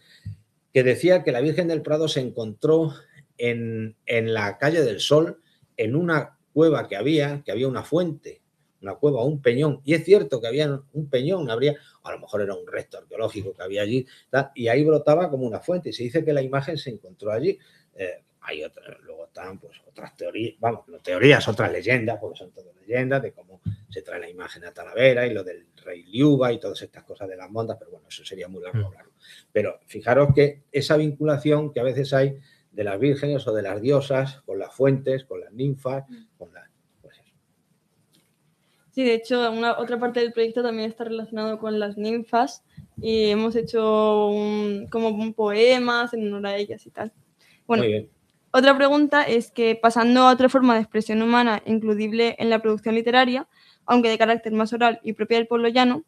que decía que la Virgen del Prado se encontró en la calle del Sol, en una cueva que había una fuente, una cueva, un peñón, y es cierto que había un peñón, a lo mejor era un resto arqueológico que había allí, y ahí brotaba como una fuente, y se dice que la imagen se encontró allí. Hay luego están pues otras teorías, vamos, no teorías, otras leyendas, porque son todas leyendas de cómo se trae la imagen a Talavera y lo del rey Liuba y todas estas cosas de las mondas, pero bueno, eso sería muy largo hablarlo. Pero fijaros que esa vinculación que a veces hay de las vírgenes o de las diosas con las fuentes, con las ninfas, con las... Pues eso. Sí, de hecho, otra parte del proyecto también está relacionado con las ninfas y hemos hecho como poemas en honor a ellas y tal. Bueno, muy bien. Otra pregunta es que, pasando a otra forma de expresión humana incluible en la producción literaria, aunque de carácter más oral y propia del pueblo llano,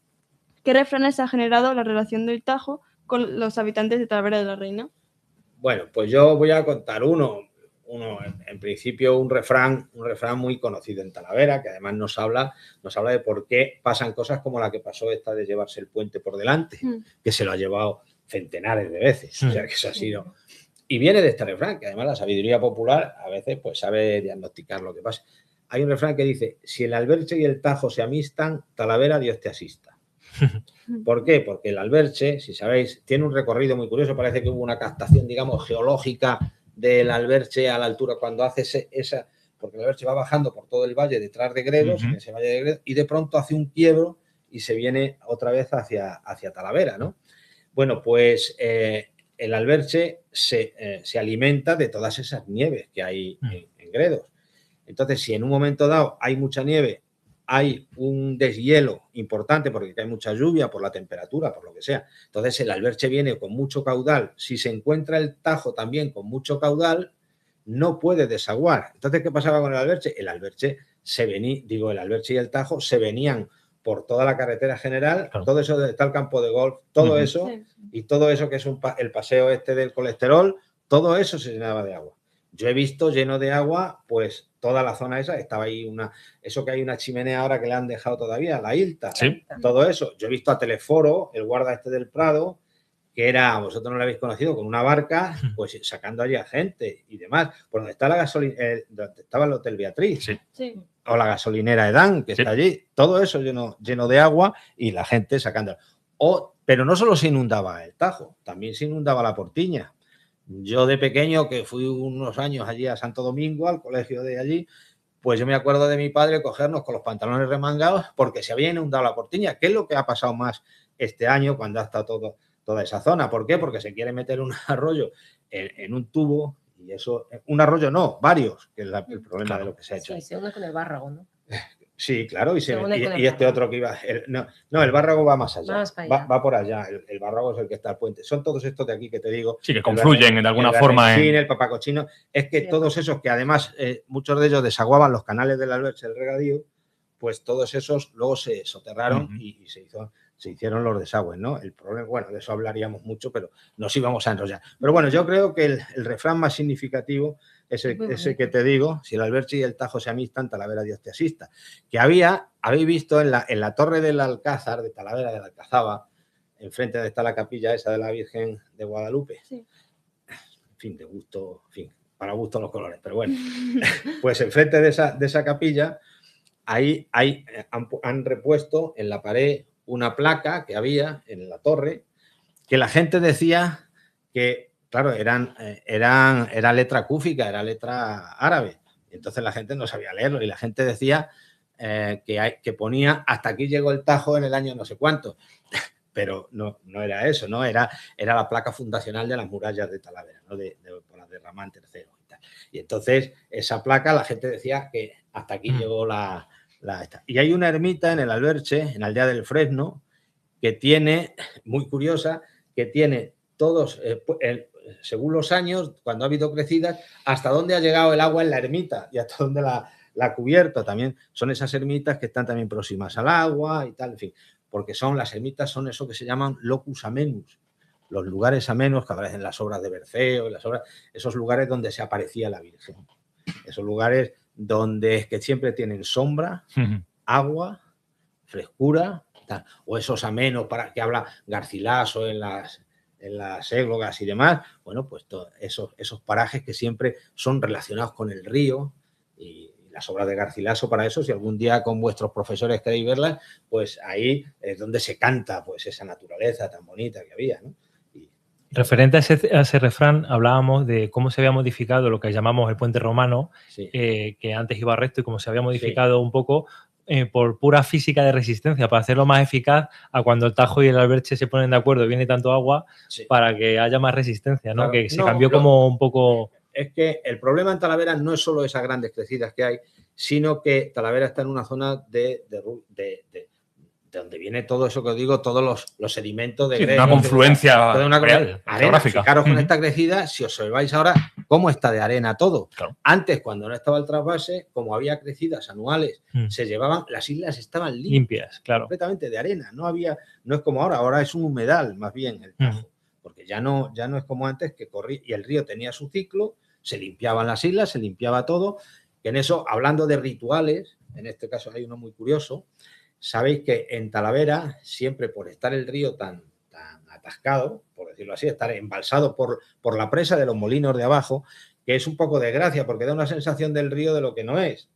¿qué refranes ha generado la relación del Tajo con los habitantes de Talavera de la Reina? Bueno, pues yo voy a contar uno en principio un refrán muy conocido en Talavera, que además nos habla de por qué pasan cosas como la que pasó esta de llevarse el puente por delante, que se lo ha llevado centenares de veces, o sea que eso ha sido... Y viene de este refrán, que además la sabiduría popular a veces pues sabe diagnosticar lo que pasa. Hay un refrán que dice, si el Alberche y el Tajo se amistan, Talavera, Dios te asista. ¿Por qué? Porque el Alberche, si sabéis, tiene un recorrido muy curioso, parece que hubo una captación, digamos, geológica del Alberche a la altura cuando hace esa... Porque el Alberche va bajando por todo el valle detrás de Gredos, en ese valle de Gredos, y de pronto hace un quiebro y se viene otra vez hacia Talavera, ¿no? Bueno, pues... el Alberche se alimenta de todas esas nieves que hay en Gredos. Entonces, si en un momento dado hay mucha nieve, hay un deshielo importante porque hay mucha lluvia por la temperatura, por lo que sea, entonces el Alberche viene con mucho caudal. Si se encuentra el Tajo también con mucho caudal, no puede desaguar. Entonces, ¿qué pasaba con el Alberche? El Alberche el Alberche y el Tajo se venían por toda la carretera general, claro. Todo eso, está el campo de golf, todo eso, sí. Y todo eso que es el paseo este del colesterol, todo eso se llenaba de agua. Yo he visto lleno de agua, pues toda la zona esa, estaba ahí eso que hay una chimenea ahora que le han dejado todavía, la Ilta, sí. Todo eso. Yo he visto a Teleforo, el guarda este del Prado, que era, vosotros no lo habéis conocido, con una barca, pues sacando allí a gente y demás, por donde está donde estaba el Hotel Beatriz. Sí. Sí. O la gasolinera Edán, que está allí, todo eso lleno de agua y la gente sacando. Pero no solo se inundaba el Tajo, también se inundaba la Portiña. Yo de pequeño, que fui unos años allí a Santo Domingo, al colegio de allí, pues yo me acuerdo de mi padre cogernos con los pantalones remangados porque se había inundado la Portiña. ¿Qué es lo que ha pasado más este año cuando ha estado toda esa zona? ¿Por qué? Porque se quiere meter un arroyo en un tubo. Y eso, un arroyo no, varios, que es el problema de lo que se ha hecho. Sí, se une con el Bárrago, ¿no? Sí, claro, y este otro que iba... No, el Bárrago va más allá, va por allá, el Bárrago es el que está al puente. Son todos estos de aquí que te digo. Sí, que confluyen de alguna forma. El Papacochino, es que todos esos que además, muchos de ellos desaguaban los canales del Alberche, el regadío, pues todos esos luego se soterraron y se hicieron los desagües, ¿no? El problema, bueno, de eso hablaríamos mucho, pero nos íbamos a enrollar. Pero bueno, yo creo que el refrán más significativo es ese que te digo, si el Alberche y el Tajo se amistan, Talavera, Dios te asista. Que habéis visto en la torre del Alcázar, de Talavera de la Alcazaba, enfrente de está la capilla esa de la Virgen de Guadalupe. Sí. En fin, de gusto, en fin, para gusto los colores, pero bueno. Pues enfrente de esa capilla, ahí han repuesto en la pared una placa que había en la torre, que la gente decía que, claro, era letra cúfica, era letra árabe. Entonces la gente no sabía leerlo y la gente decía que ponía hasta aquí llegó el Tajo en el año no sé cuánto. Pero no era eso, ¿no? Era la placa fundacional de las murallas de Talavera, ¿no? Por las de Ramán III y tal. Y entonces esa placa la gente decía que hasta aquí llegó Y hay una ermita en el Alberche, en Aldea del Fresno, que tiene, muy curiosa, que tiene todos, según los años, cuando ha habido crecidas, hasta dónde ha llegado el agua en la ermita y hasta dónde la ha cubierto. También son esas ermitas que están también próximas al agua y tal, en fin, porque las ermitas son eso que se llaman locus amenus, los lugares amenos que aparecen en las obras de Berceo, esos lugares donde se aparecía la Virgen, esos lugares donde que siempre tienen sombra, agua, frescura, tal. O esos amenos para que habla Garcilaso en en las églogas y demás, bueno, pues esos parajes que siempre son relacionados con el río y las obras de Garcilaso para eso, si algún día con vuestros profesores queréis verlas, pues ahí es donde se canta pues esa naturaleza tan bonita que había, ¿no? Referente a ese refrán, hablábamos de cómo se había modificado lo que llamamos el puente romano, sí. Que antes iba recto y cómo se había modificado un poco por pura física de resistencia, para hacerlo más eficaz a cuando el Tajo y el Alberche se ponen de acuerdo, viene tanto agua, para que haya más resistencia, ¿no? Claro, que se cambió como un poco... Es que el problema en Talavera no es solo esas grandes crecidas que hay, sino que Talavera está en una zona de donde viene todo eso que os digo, todos los sedimentos de una confluencia real, arena. Fijaros con esta crecida, si observáis ahora cómo está de arena todo. Claro. Antes, cuando no estaba el trasvase, como había crecidas anuales, se llevaban, las islas estaban limpias, claro, completamente de arena. No es como ahora es un humedal más bien el Tajo, porque ya no es como antes que corría y el río tenía su ciclo, se limpiaban las islas, se limpiaba todo. Que en eso, hablando de rituales, en este caso hay uno muy curioso. Sabéis que en Talavera, siempre por estar el río tan atascado, por decirlo así, estar embalsado por la presa de los molinos de abajo, que es un poco de gracia porque da una sensación del río de lo que no es.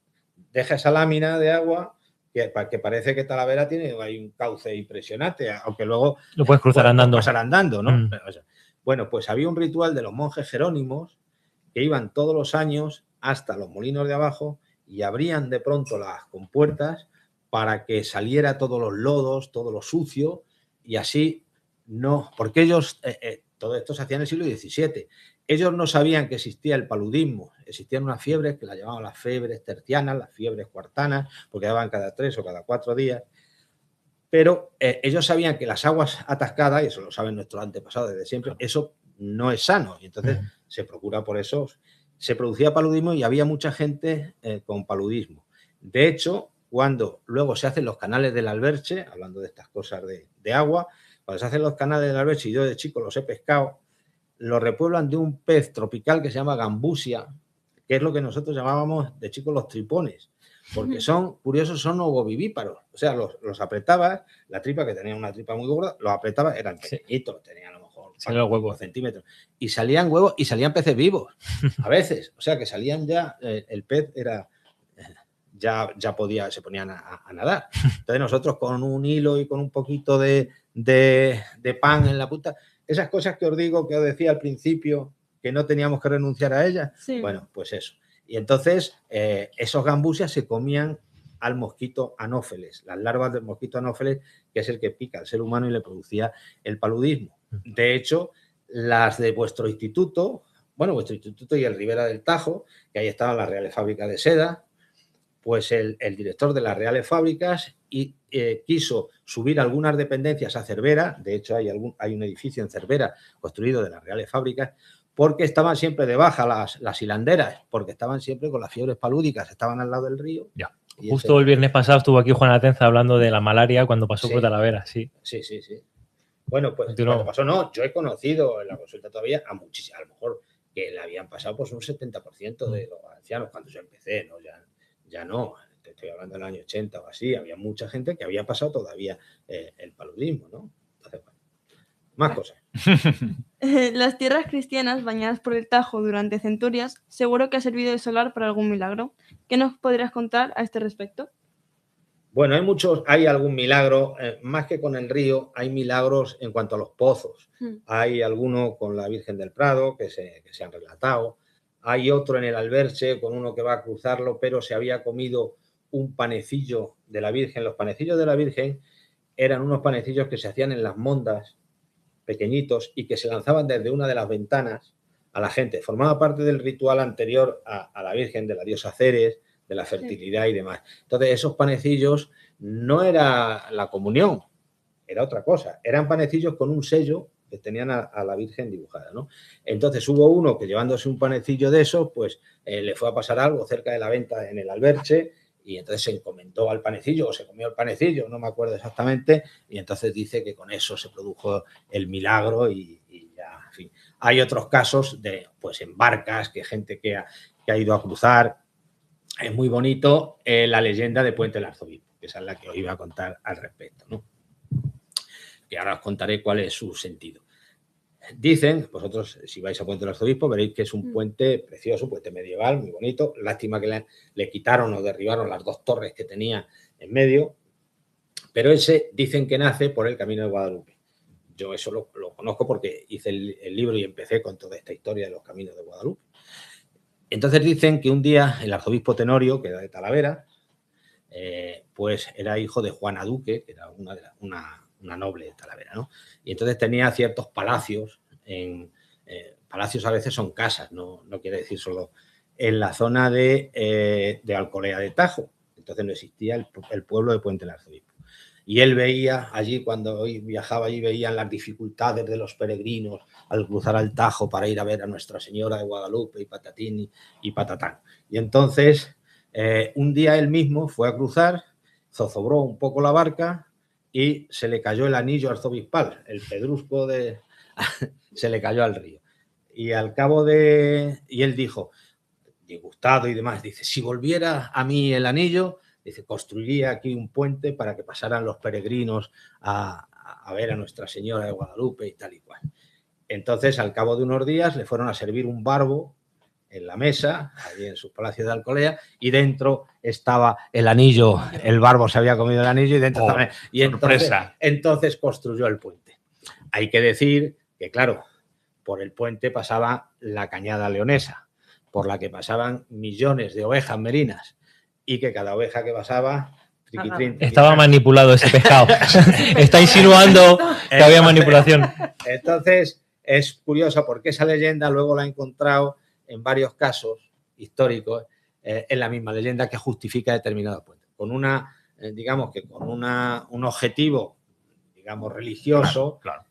Deja esa lámina de agua que parece que Talavera hay un cauce impresionante, aunque luego lo puedes cruzar andando. Pasar andando, ¿no? Bueno, pues había un ritual de los monjes jerónimos que iban todos los años hasta los molinos de abajo y abrían de pronto las compuertas para que saliera todos los lodos, todo lo sucio, y así no, porque ellos, todo esto se hacía en el siglo XVII, ellos no sabían que existía el paludismo, existían unas fiebres que las llamaban las fiebres tercianas, las fiebres cuartanas, porque daban cada 3 o cada 4 días, pero ellos sabían que las aguas atascadas, y eso lo saben nuestros antepasados desde siempre, eso no es sano, y entonces se procura por eso, se producía paludismo y había mucha gente con paludismo. De hecho, cuando luego se hacen los canales del Alberche, hablando de estas cosas de agua, cuando se hacen los canales del Alberche, y yo de chico los he pescado, los repueblan de un pez tropical que se llama gambusia, que es lo que nosotros llamábamos de chicos los tripones, porque son curiosos, son ovovivíparos. O sea, los apretabas, la tripa, que tenía una tripa muy gorda, los apretabas, eran pequeñitos, tenían a lo mejor 5 centímetros, y salían huevos y salían peces vivos, a veces. O sea, que salían ya, el pez era... Ya se ponían a nadar. Entonces nosotros con un hilo y con un poquito de pan en la punta, esas cosas que os digo, que os decía al principio, que no teníamos que renunciar a ellas, bueno, pues eso. Y entonces esos gambusias se comían al mosquito anófeles, las larvas del mosquito anófeles, que es el que pica al ser humano y le producía el paludismo. De hecho, las de vuestro instituto y el Ribera del Tajo, que ahí estaban las Reales Fábricas de Seda, pues el director de las Reales Fábricas quiso subir algunas dependencias a Cervera. De hecho, hay un edificio en Cervera construido de las Reales Fábricas, porque estaban siempre de baja las hilanderas, porque estaban siempre con las fiebres palúdicas, estaban al lado del río. Ya. Justo el viernes pasado estuvo aquí Juan Atenza hablando de la malaria cuando pasó por Talavera. Sí. Bueno, pues cuando pasó, yo he conocido en la consulta todavía a muchísimos, a lo mejor que le habían pasado pues un 70% de los ancianos cuando yo empecé, ¿no? Ya no, te estoy hablando del año 80 o así, había mucha gente que había pasado todavía el paludismo, ¿no? Entonces, bueno, más cosas. Las tierras cristianas bañadas por el Tajo durante centurias seguro que ha servido de solar para algún milagro. ¿Qué nos podrías contar a este respecto? Bueno, hay algún milagro, más que con el río, hay milagros en cuanto a los pozos. Hay alguno con la Virgen del Prado que se han relatado. Hay otro en el Alberche con uno que va a cruzarlo, pero se había comido un panecillo de la Virgen. Los panecillos de la Virgen eran unos panecillos que se hacían en las mondas, pequeñitos, y que se lanzaban desde una de las ventanas a la gente. Formaba parte del ritual anterior a la Virgen, de la diosa Ceres, de la fertilidad y demás. Entonces, esos panecillos no era la comunión, era otra cosa. Eran panecillos con un sello que tenían a la Virgen dibujada, ¿no? Entonces hubo uno que llevándose un panecillo de esos, pues le fue a pasar algo cerca de la venta en el Alberche y entonces se encomendó al panecillo o se comió el panecillo, no me acuerdo exactamente, y entonces dice que con eso se produjo el milagro y ya, en fin. Hay otros casos pues en barcas, que gente que ha ido a cruzar. Es muy bonito la leyenda de Puente del Arzobispo, que esa es la que os iba a contar al respecto, ¿no? Que ahora os contaré cuál es su sentido. Dicen, vosotros si vais a Puente del Arzobispo veréis que es un puente precioso, un puente medieval, muy bonito. Lástima que le quitaron o derribaron las 2 torres que tenía en medio, pero ese dicen que nace por el Camino de Guadalupe. Yo eso lo conozco porque hice el libro y empecé con toda esta historia de los caminos de Guadalupe. Entonces dicen que un día el arzobispo Tenorio, que era de Talavera, pues era hijo de Juana Duque, que era una noble de Talavera, ¿no? Y entonces tenía ciertos palacios, palacios a veces son casas, no quiere decir solo, en la zona de Alcolea de Tajo. Entonces no existía el pueblo de Puente del Arzobispo. Y él veía allí, cuando viajaba allí, veían las dificultades de los peregrinos al cruzar al Tajo para ir a ver a Nuestra Señora de Guadalupe y patatín y patatán. Y entonces, un día él mismo fue a cruzar, zozobró un poco la barca y se le cayó el anillo arzobispal, el pedrusco se le cayó al río. Y al cabo y él dijo, disgustado y demás, dice, si volviera a mí el anillo, dice, construiría aquí un puente para que pasaran los peregrinos a ver a Nuestra Señora de Guadalupe y tal y cual. Entonces, al cabo de unos días, le fueron a servir un barbo en la mesa, allí en su palacio de Alcolea, y dentro estaba el anillo, el barbo se había comido el anillo y dentro estaba... Y entonces construyó el puente. Hay que decir que, claro, por el puente pasaba la cañada leonesa, por la que pasaban millones de ovejas merinas, y que cada oveja que pasaba... Estaba manipulado ese pescado. Está insinuando que había manipulación. Entonces, es curioso porque esa leyenda luego la he encontrado en varios casos históricos, en la misma leyenda que justifica determinado puente. Con digamos que con un objetivo, digamos, religioso, claro.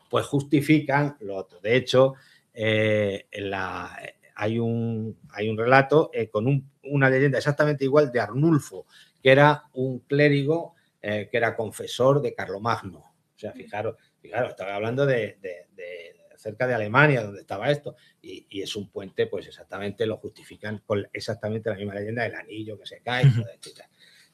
Pues justifican lo otro. De hecho, hay un relato con una leyenda exactamente igual de Arnulfo, que era un clérigo que era confesor de Carlomagno. O sea, fijaros, estaba hablando de cerca de Alemania, donde estaba esto, y es un puente, pues exactamente lo justifican con exactamente la misma leyenda del anillo que se cae, etc.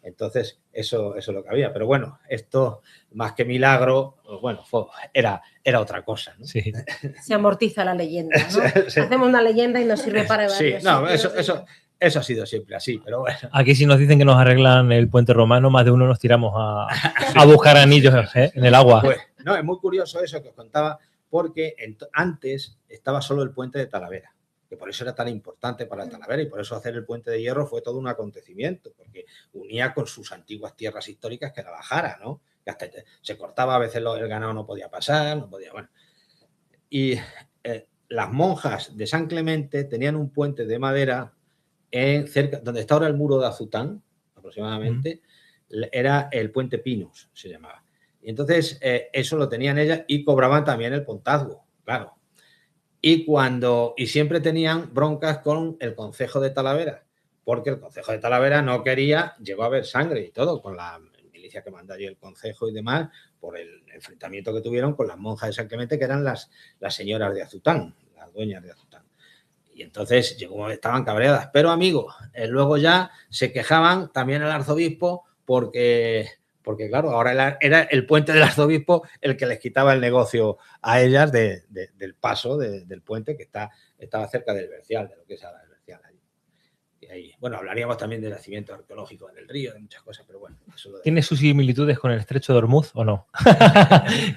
Entonces, eso es lo que había. Pero bueno, esto, más que milagro, bueno, era otra cosa, ¿no? Sí. Se amortiza la leyenda, ¿no? Sí. Hacemos una leyenda y nos sirve para varios. Sí, no, eso ha sido siempre así, pero bueno. Aquí si nos dicen que nos arreglan el puente romano, más de uno nos tiramos a buscar anillos en el agua. Pues, no, es muy curioso eso que os contaba, porque antes estaba solo el puente de Talavera, que por eso era tan importante para Talavera y por eso hacer el puente de hierro fue todo un acontecimiento, porque unía con sus antiguas tierras históricas, que era la Jara, ¿no? Que hasta se cortaba, a veces el ganado no podía pasar, bueno. Y las monjas de San Clemente tenían un puente de madera cerca, donde está ahora el muro de Azután, aproximadamente, era el puente Pinus, se llamaba. Y entonces eso lo tenían ellas y cobraban también el pontazgo, claro. Y siempre tenían broncas con el concejo de Talavera, porque el concejo de Talavera no quería, llegó a haber sangre y todo, con la milicia que mandó allí el concejo y demás, por el enfrentamiento que tuvieron con las monjas de San Clemente, que eran las señoras de Azután, las dueñas de Azután. Y entonces estaban cabreadas. Pero, amigos, luego ya se quejaban también al arzobispo porque claro, ahora era el puente del arzobispo el que les quitaba el negocio a ellas del paso del puente que estaba cerca del Bercial, de lo que es ahora el Bercial. Y ahí, bueno, hablaríamos también del nacimiento arqueológico en el río, de muchas cosas, pero bueno. ¿Tiene sus similitudes con el estrecho de Ormuz o no?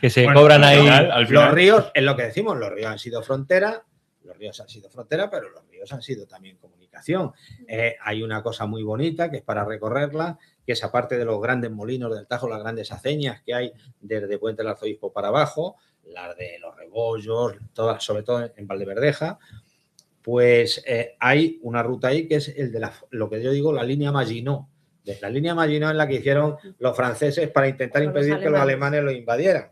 Que se cobran ahí. Al final. Los ríos, es lo que decimos, los ríos han sido frontera. Los ríos han sido frontera, pero los ríos han sido también comunicación. Hay una cosa muy bonita que es para recorrerla, que es aparte de los grandes molinos del Tajo, las grandes aceñas que hay desde Puente del Arzobispo para abajo, las de los Rebollos, todas, sobre todo en Valdeverdeja, pues hay una ruta ahí que es el de lo que yo digo, la línea Maginot. La línea Maginot es la que hicieron los franceses para intentar impedir que los alemanes lo invadieran.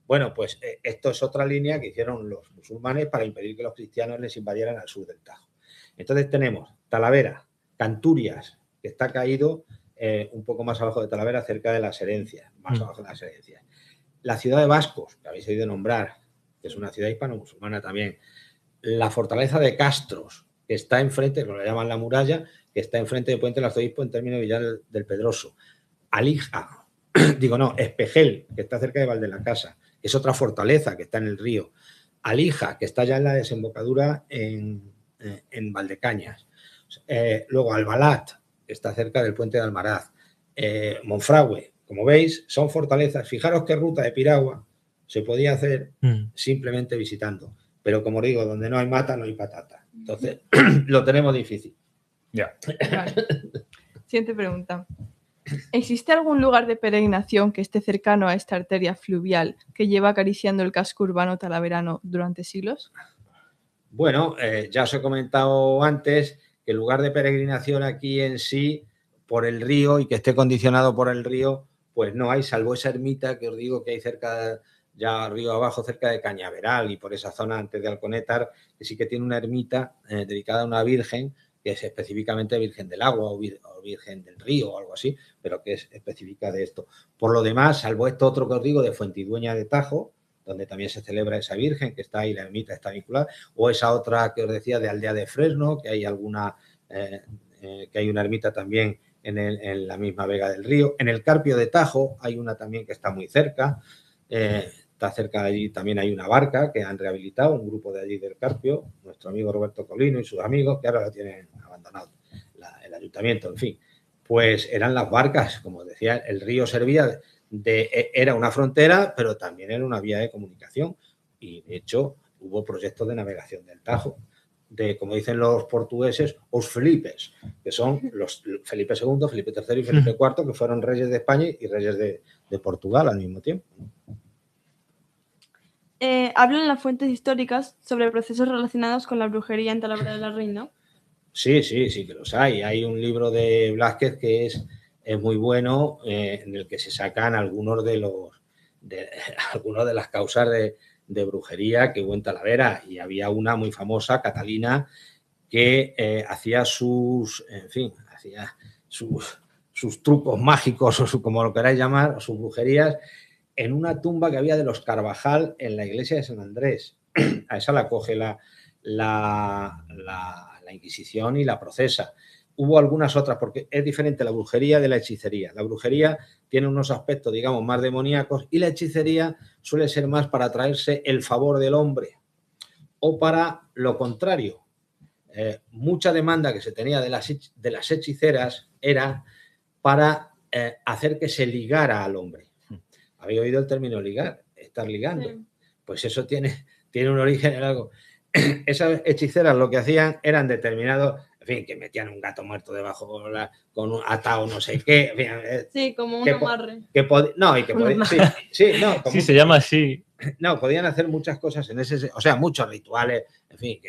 Bueno, pues esto es otra línea que hicieron los musulmanes para impedir que los cristianos les invadieran al sur del Tajo. Entonces tenemos Talavera, Canturias, que está caído un poco más abajo de Talavera, cerca de las Herencias, más abajo de las Herencias. La ciudad de Vascos, que habéis oído nombrar, que es una ciudad hispano-musulmana también. La fortaleza de Castros, que está enfrente, que lo llaman la muralla, que está enfrente de Puente del Arzobispo en términos de Villar del Pedroso. Alija, Espejel, que está cerca de Valdelacasa, es otra fortaleza que está en el río. Alija, que está ya en la desembocadura en Valdecañas. Luego Albalat, que está cerca del puente de Almaraz. Monfragüe, como veis, son fortalezas. Fijaros qué ruta de piragua se podía hacer simplemente visitando. Pero como digo, donde no hay mata, no hay patata. Entonces, lo tenemos difícil. Ya. Vale. Siguiente pregunta. ¿Existe algún lugar de peregrinación que esté cercano a esta arteria fluvial que lleva acariciando el casco urbano talaverano durante siglos? Bueno, ya os he comentado antes que el lugar de peregrinación aquí en sí, por el río y que esté condicionado por el río, pues no hay, salvo esa ermita que os digo que hay cerca, ya río abajo, cerca de Cañaveral y por esa zona antes de Alconétar, que sí que tiene una ermita dedicada a una virgen, que es específicamente Virgen del Agua o Virgen del Río o algo así, pero que es específica de esto. Por lo demás, salvo esto otro que os digo de Fuentidueña de Tajo, donde también se celebra esa Virgen, que está ahí, la ermita está vinculada, o esa otra que os decía de Aldea de Fresno, que hay alguna, que hay una ermita también en la misma Vega del Río. En el Carpio de Tajo hay una también que está muy cerca, está cerca de allí, también hay una barca que han rehabilitado, un grupo de allí del Carpio, nuestro amigo Roberto Colino y sus amigos, que ahora la tienen abandonado, el ayuntamiento, en fin. Pues eran las barcas, como decía, el río servía era una frontera, pero también era una vía de comunicación y de hecho hubo proyectos de navegación del Tajo, de, como dicen los portugueses, os Felipes, que son los Felipe II, Felipe III y Felipe IV, que fueron reyes de España y reyes de Portugal al mismo tiempo. Hablan las fuentes históricas sobre procesos relacionados con la brujería en Talavera de la Reina. Sí, que los hay. Hay un libro de Blázquez que es muy bueno, en el que se sacan algunos de las causas de brujería que hubo en Talavera, y había una muy famosa, Catalina, que hacía sus trucos mágicos, o como lo queráis llamar, o sus brujerías, en una tumba que había de los Carvajal en la iglesia de San Andrés. A esa la coge la Inquisición y la procesa. Hubo algunas otras, porque es diferente la brujería de la hechicería. La brujería tiene unos aspectos, digamos, más demoníacos, y la hechicería suele ser más para atraerse el favor del hombre, o para lo contrario. Mucha demanda que se tenía de las hechiceras era para hacer que se ligara al hombre. ¿Habéis oído el término ligar? Estar ligando. Sí. Pues eso tiene un origen en algo. Esas hechiceras lo que hacían eran determinados, en fin, que metían un gato muerto debajo con un atado no sé qué. En fin, sí, como un amarre. Sí, se llama así. No, podían hacer muchas cosas en ese, o sea, muchos rituales, en fin,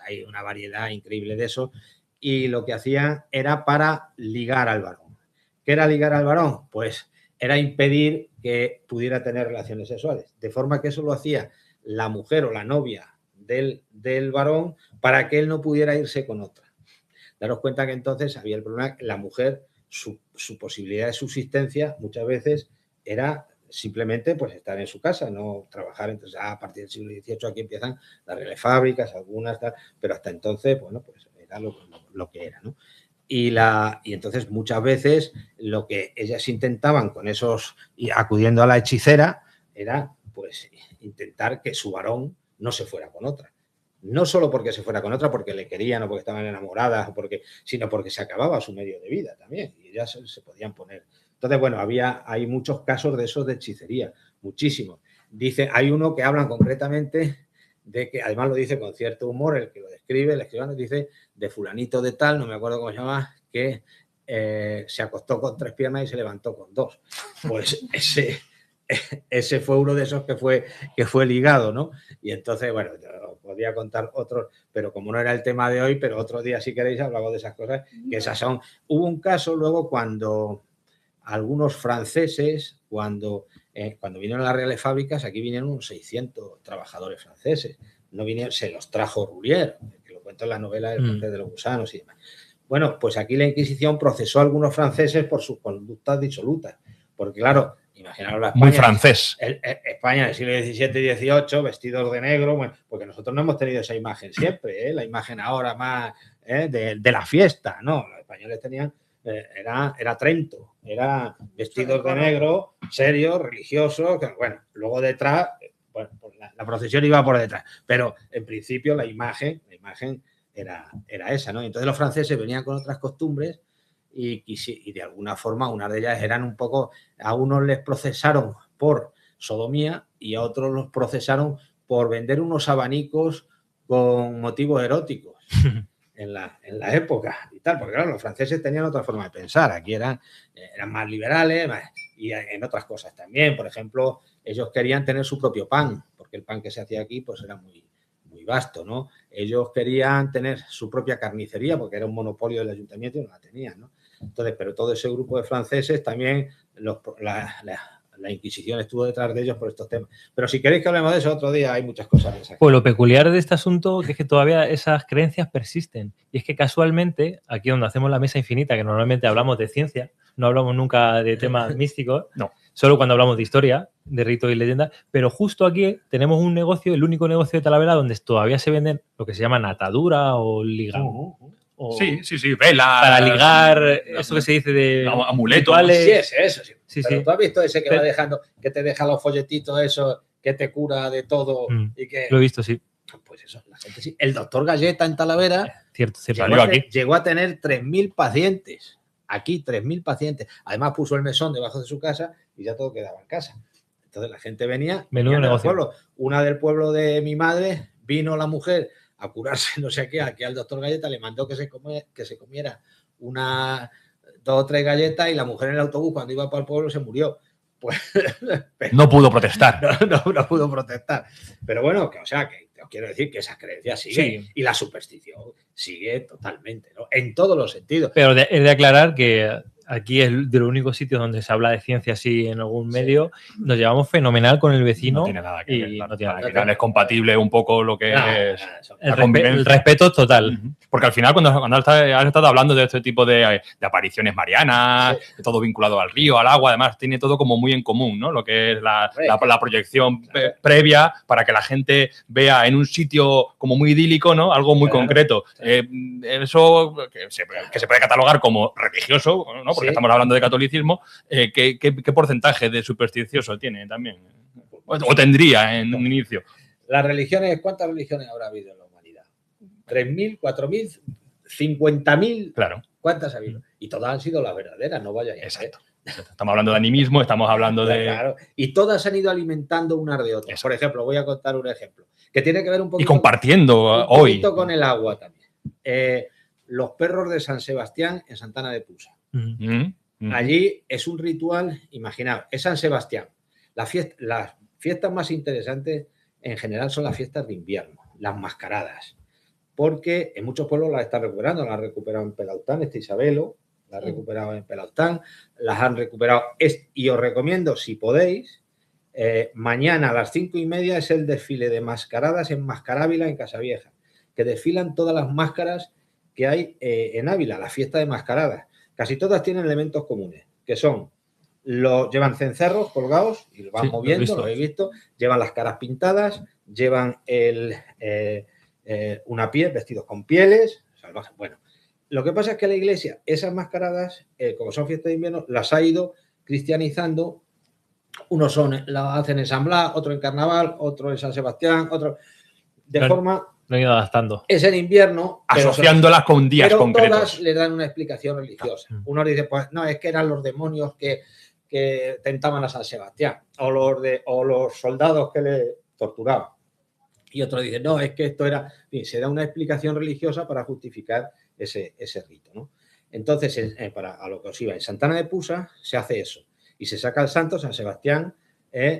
hay una variedad increíble de eso, y lo que hacían era para ligar al varón. ¿Qué era ligar al varón? Pues era impedir que pudiera tener relaciones sexuales, de forma que eso lo hacía la mujer o la novia del varón para que él no pudiera irse con otra. Daros cuenta que entonces había el problema, la mujer, su posibilidad de subsistencia muchas veces era simplemente pues estar en su casa, no trabajar. Entonces a partir del siglo XVIII aquí empiezan las reales fábricas, algunas tal, pero hasta entonces, bueno, pues era lo que era, ¿no? Y entonces muchas veces lo que ellas intentaban con esos, y acudiendo a la hechicera, era pues intentar que su varón no se fuera con otra. No solo porque se fuera con otra, porque le querían o porque estaban enamoradas, sino porque se acababa su medio de vida también, y ellas se podían poner. Entonces, bueno, hay muchos casos de esos de hechicería, muchísimos. Hay uno que hablan concretamente de que, además lo dice con cierto humor, el que lo describe, el escribano dice de fulanito de tal, no me acuerdo cómo se llama, que se acostó con 3 piernas y se levantó con 2. Pues ese fue uno de esos que fue ligado, ¿no? Y entonces, bueno, yo podía contar otros, pero como no era el tema de hoy, pero otro día, si queréis, hablamos de esas cosas, que esas son. Hubo un caso luego cuando algunos franceses, cuando vinieron las reales fábricas, aquí vinieron unos 600 trabajadores franceses. No vinieron, se los trajo Roulier, que lo cuento en la novela del Porqué de los gusanos y demás. Bueno, pues aquí la Inquisición procesó a algunos franceses por sus conductas disolutas, porque claro, imaginaros la España, muy francés. España del siglo XVII y XVIII, vestidos de negro, bueno, porque nosotros no hemos tenido esa imagen siempre, la imagen ahora más de la fiesta, no, los españoles tenían, era Trento, era vestidos de negro, serios, religiosos, que, bueno, luego detrás bueno, pues la procesión iba por detrás, pero en principio la imagen era esa, ¿no? Entonces los franceses venían con otras costumbres y de alguna forma unas de ellas eran un poco, a unos les procesaron por sodomía y a otros los procesaron por vender unos abanicos con motivos eróticos en la época y tal, porque claro, los franceses tenían otra forma de pensar, aquí eran más liberales y en otras cosas también. Por ejemplo, ellos querían tener su propio pan, porque el pan que se hacía aquí pues era muy vasto, ¿no? Ellos querían tener su propia carnicería porque era un monopolio del ayuntamiento y no la tenían, ¿no? Entonces, pero todo ese grupo de franceses también, la Inquisición estuvo detrás de ellos por estos temas. Pero si queréis que hablemos de eso otro día, hay muchas cosas de esas. Pues lo peculiar de este asunto es que todavía esas creencias persisten. Y es que casualmente, aquí donde hacemos la mesa infinita, que normalmente hablamos de ciencia, no hablamos nunca de temas místicos, no. Solo cuando hablamos de historia, de ritos y leyendas, pero justo aquí tenemos un negocio, el único negocio de Talavera donde todavía se venden lo que se llama atadura o ligado. Sí, vela. Para ligar, eso que se dice de amuletos. Sí, es eso. Sí. Pero sí. tú has visto ese que va dejando, que te deja los folletitos esos, que te cura de todo y que... Lo he visto, sí. Pues eso, la gente sí. El doctor Galleta en Talavera cierto. Llegó a tener 3.000 pacientes. Aquí 3.000 pacientes. Además puso el mesón debajo de su casa y ya todo quedaba en casa. Entonces la gente venía del pueblo. Una del pueblo de mi madre, vino la mujer a curarse no sé qué, aquí al doctor Galleta le mandó que se comiera 2 o 3 galletas y la mujer en el autobús cuando iba para el pueblo se murió. Pues no pudo protestar. No pudo protestar. Pero bueno, que os quiero decir que esa creencia sigue y la superstición sigue totalmente, ¿no? En todos los sentidos. Pero he de aclarar que aquí es de los únicos sitios donde se habla de ciencia así en algún medio. Nos llevamos fenomenal con el vecino. No tiene nada que ver. No tiene nada al final es compatible un poco lo que es el respeto total. Porque al final cuando has estado hablando de este tipo de apariciones marianas, todo vinculado al río, al agua, además tiene todo como muy en común, ¿no? Lo que es la proyección previa para que la gente vea en un sitio como muy idílico, ¿no? Algo muy concreto. Eso que se puede catalogar como religioso, ¿no? Porque estamos hablando de catolicismo. ¿Qué porcentaje de supersticioso tiene también? O tendría en un inicio. Las religiones, ¿cuántas religiones habrá habido en la humanidad? ¿3.000, 4.000, 50.000? Claro. ¿Cuántas ha habido? Y todas han sido las verdaderas, no vaya a ir. Exacto. Estamos hablando de animismo, estamos hablando de... Claro. Y todas han ido alimentando unas de otras. Por ejemplo, voy a contar un ejemplo que tiene que ver un poquito... Y compartiendo hoy. Con el agua también. Los perros de San Sebastián en Santana de Pusa. Allí es un ritual, imaginaos, es San Sebastián. Las fiestas más interesantes en general son las fiestas de invierno, las mascaradas, porque en muchos pueblos las están recuperando. Las han recuperado en Pelaután, Isabelo, las han recuperado en Pelaután, las han recuperado. Y os recomiendo, si podéis, mañana a las 5:30 es el desfile de mascaradas en Mascarávila, en Casavieja, que desfilan todas las máscaras que hay en Ávila, la fiesta de mascaradas. Casi todas tienen elementos comunes, que son, llevan cencerros colgados y lo van moviendo, lo he visto, llevan las caras pintadas, llevan una piel, vestidos con pieles, salvajes. Bueno, lo que pasa es que la iglesia, esas mascaradas, como son fiestas de invierno, las ha ido cristianizando. Unos las hacen en San Blas, otro en Carnaval, otro en San Sebastián, otro de forma... Lo he ido adaptando. Es en invierno. Asociándolas con días concretos. Pero todas le dan una explicación religiosa. Uno dice, pues no, es que eran los demonios que tentaban a San Sebastián o los soldados que le torturaban. Y otro dice, no, es que esto era... se da una explicación religiosa para justificar ese rito, ¿no? Entonces, a lo que os iba, en Santana de Pusa se hace eso. Y se saca el santo, San Sebastián,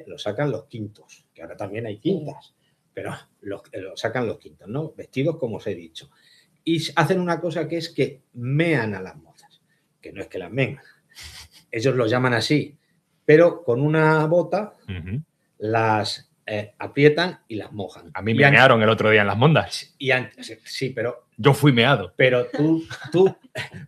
lo sacan los quintos, que ahora también hay quintas. Pero lo sacan los quintos, ¿no? Vestidos como os he dicho. Y hacen una cosa que es que mean a las mozas, que no es que las meen. Ellos lo llaman así, pero con una bota las aprietan y las mojan. A mí me mearon el otro día en las mondas. Sí, pero... Yo fui meado. Pero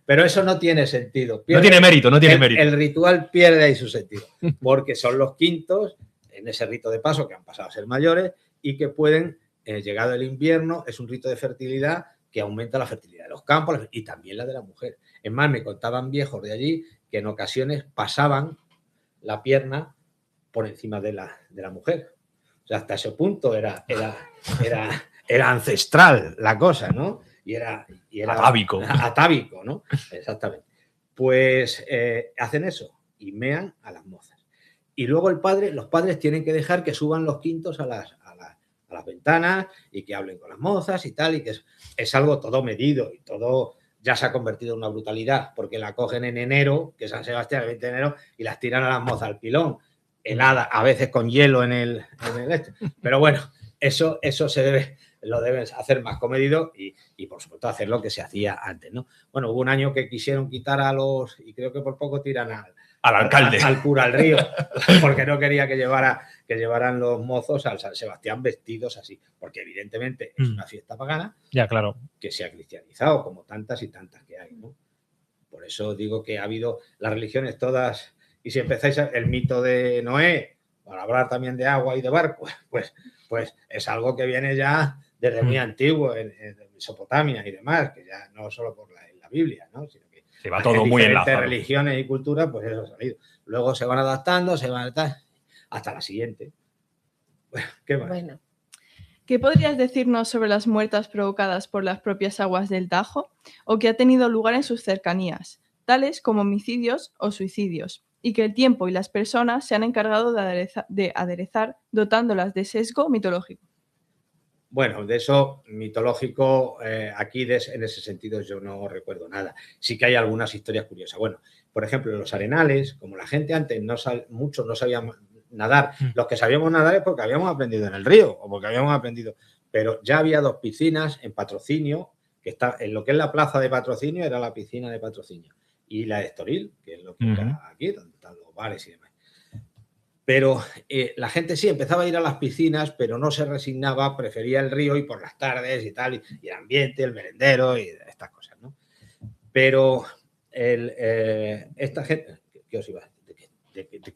pero eso no tiene sentido. No tiene mérito. El ritual pierde ahí su sentido, porque son los quintos en ese rito de paso que han pasado a ser mayores y que pueden, llegado el invierno, es un rito de fertilidad que aumenta la fertilidad de los campos y también la de la mujer. Es más, me contaban viejos de allí que en ocasiones pasaban la pierna por encima de la mujer O sea, hasta ese punto era ancestral la cosa, ¿no? Y era atávico. Atávico, ¿no? Exactamente. Pues hacen eso y mean a las mozas. Y luego los padres tienen que dejar que suban los quintos a las ventanas y que hablen con las mozas y tal, y que es algo todo medido y todo ya se ha convertido en una brutalidad, porque la cogen en enero, que es San Sebastián, el 20 de enero, y las tiran a las mozas al pilón, helada, a veces con hielo en el este. Pero bueno, eso lo deben hacer más comedido y por supuesto hacer lo que se hacía antes, ¿no? Bueno, hubo un año que quisieron quitar y creo que por poco tiran al alcalde, al cura al río, porque no quería que llevaran los mozos al San Sebastián vestidos así, porque evidentemente es una fiesta pagana, ya, claro, que se ha cristianizado como tantas y tantas que hay, ¿no? Por eso digo que ha habido las religiones todas, y si empezáis el mito de Noé, para hablar también de agua y de barco, pues es algo que viene ya desde muy antiguo en Mesopotamia y demás, que ya no solo por la Biblia, ¿no? Sino que se va todo muy enlazado. Religiones y cultura, pues eso ha salido. Luego se van adaptando, se van hasta la siguiente. Bueno, ¿qué más? Bueno. ¿Qué podrías decirnos sobre las muertes provocadas por las propias aguas del Tajo o que ha tenido lugar en sus cercanías, tales como homicidios o suicidios, y que el tiempo y las personas se han encargado de aderezar dotándolas de sesgo mitológico? Bueno, de eso mitológico, aquí en ese sentido yo no recuerdo nada. Sí que hay algunas historias curiosas. Bueno, por ejemplo, en los arenales, como la gente antes muchos no sabían nadar, los que sabíamos nadar es porque habíamos aprendido en el río o porque habíamos aprendido, pero ya había 2 piscinas en Patrocinio, que está en lo que es la plaza de Patrocinio, era la piscina de Patrocinio, y la de Estoril, que es lo que está aquí, donde están los bares y demás. Pero la gente sí empezaba a ir a las piscinas, pero no se resignaba, prefería el río y por las tardes y tal, y el ambiente, el merendero y estas cosas, ¿no? Pero esta gente... ¿Qué os iba a decir?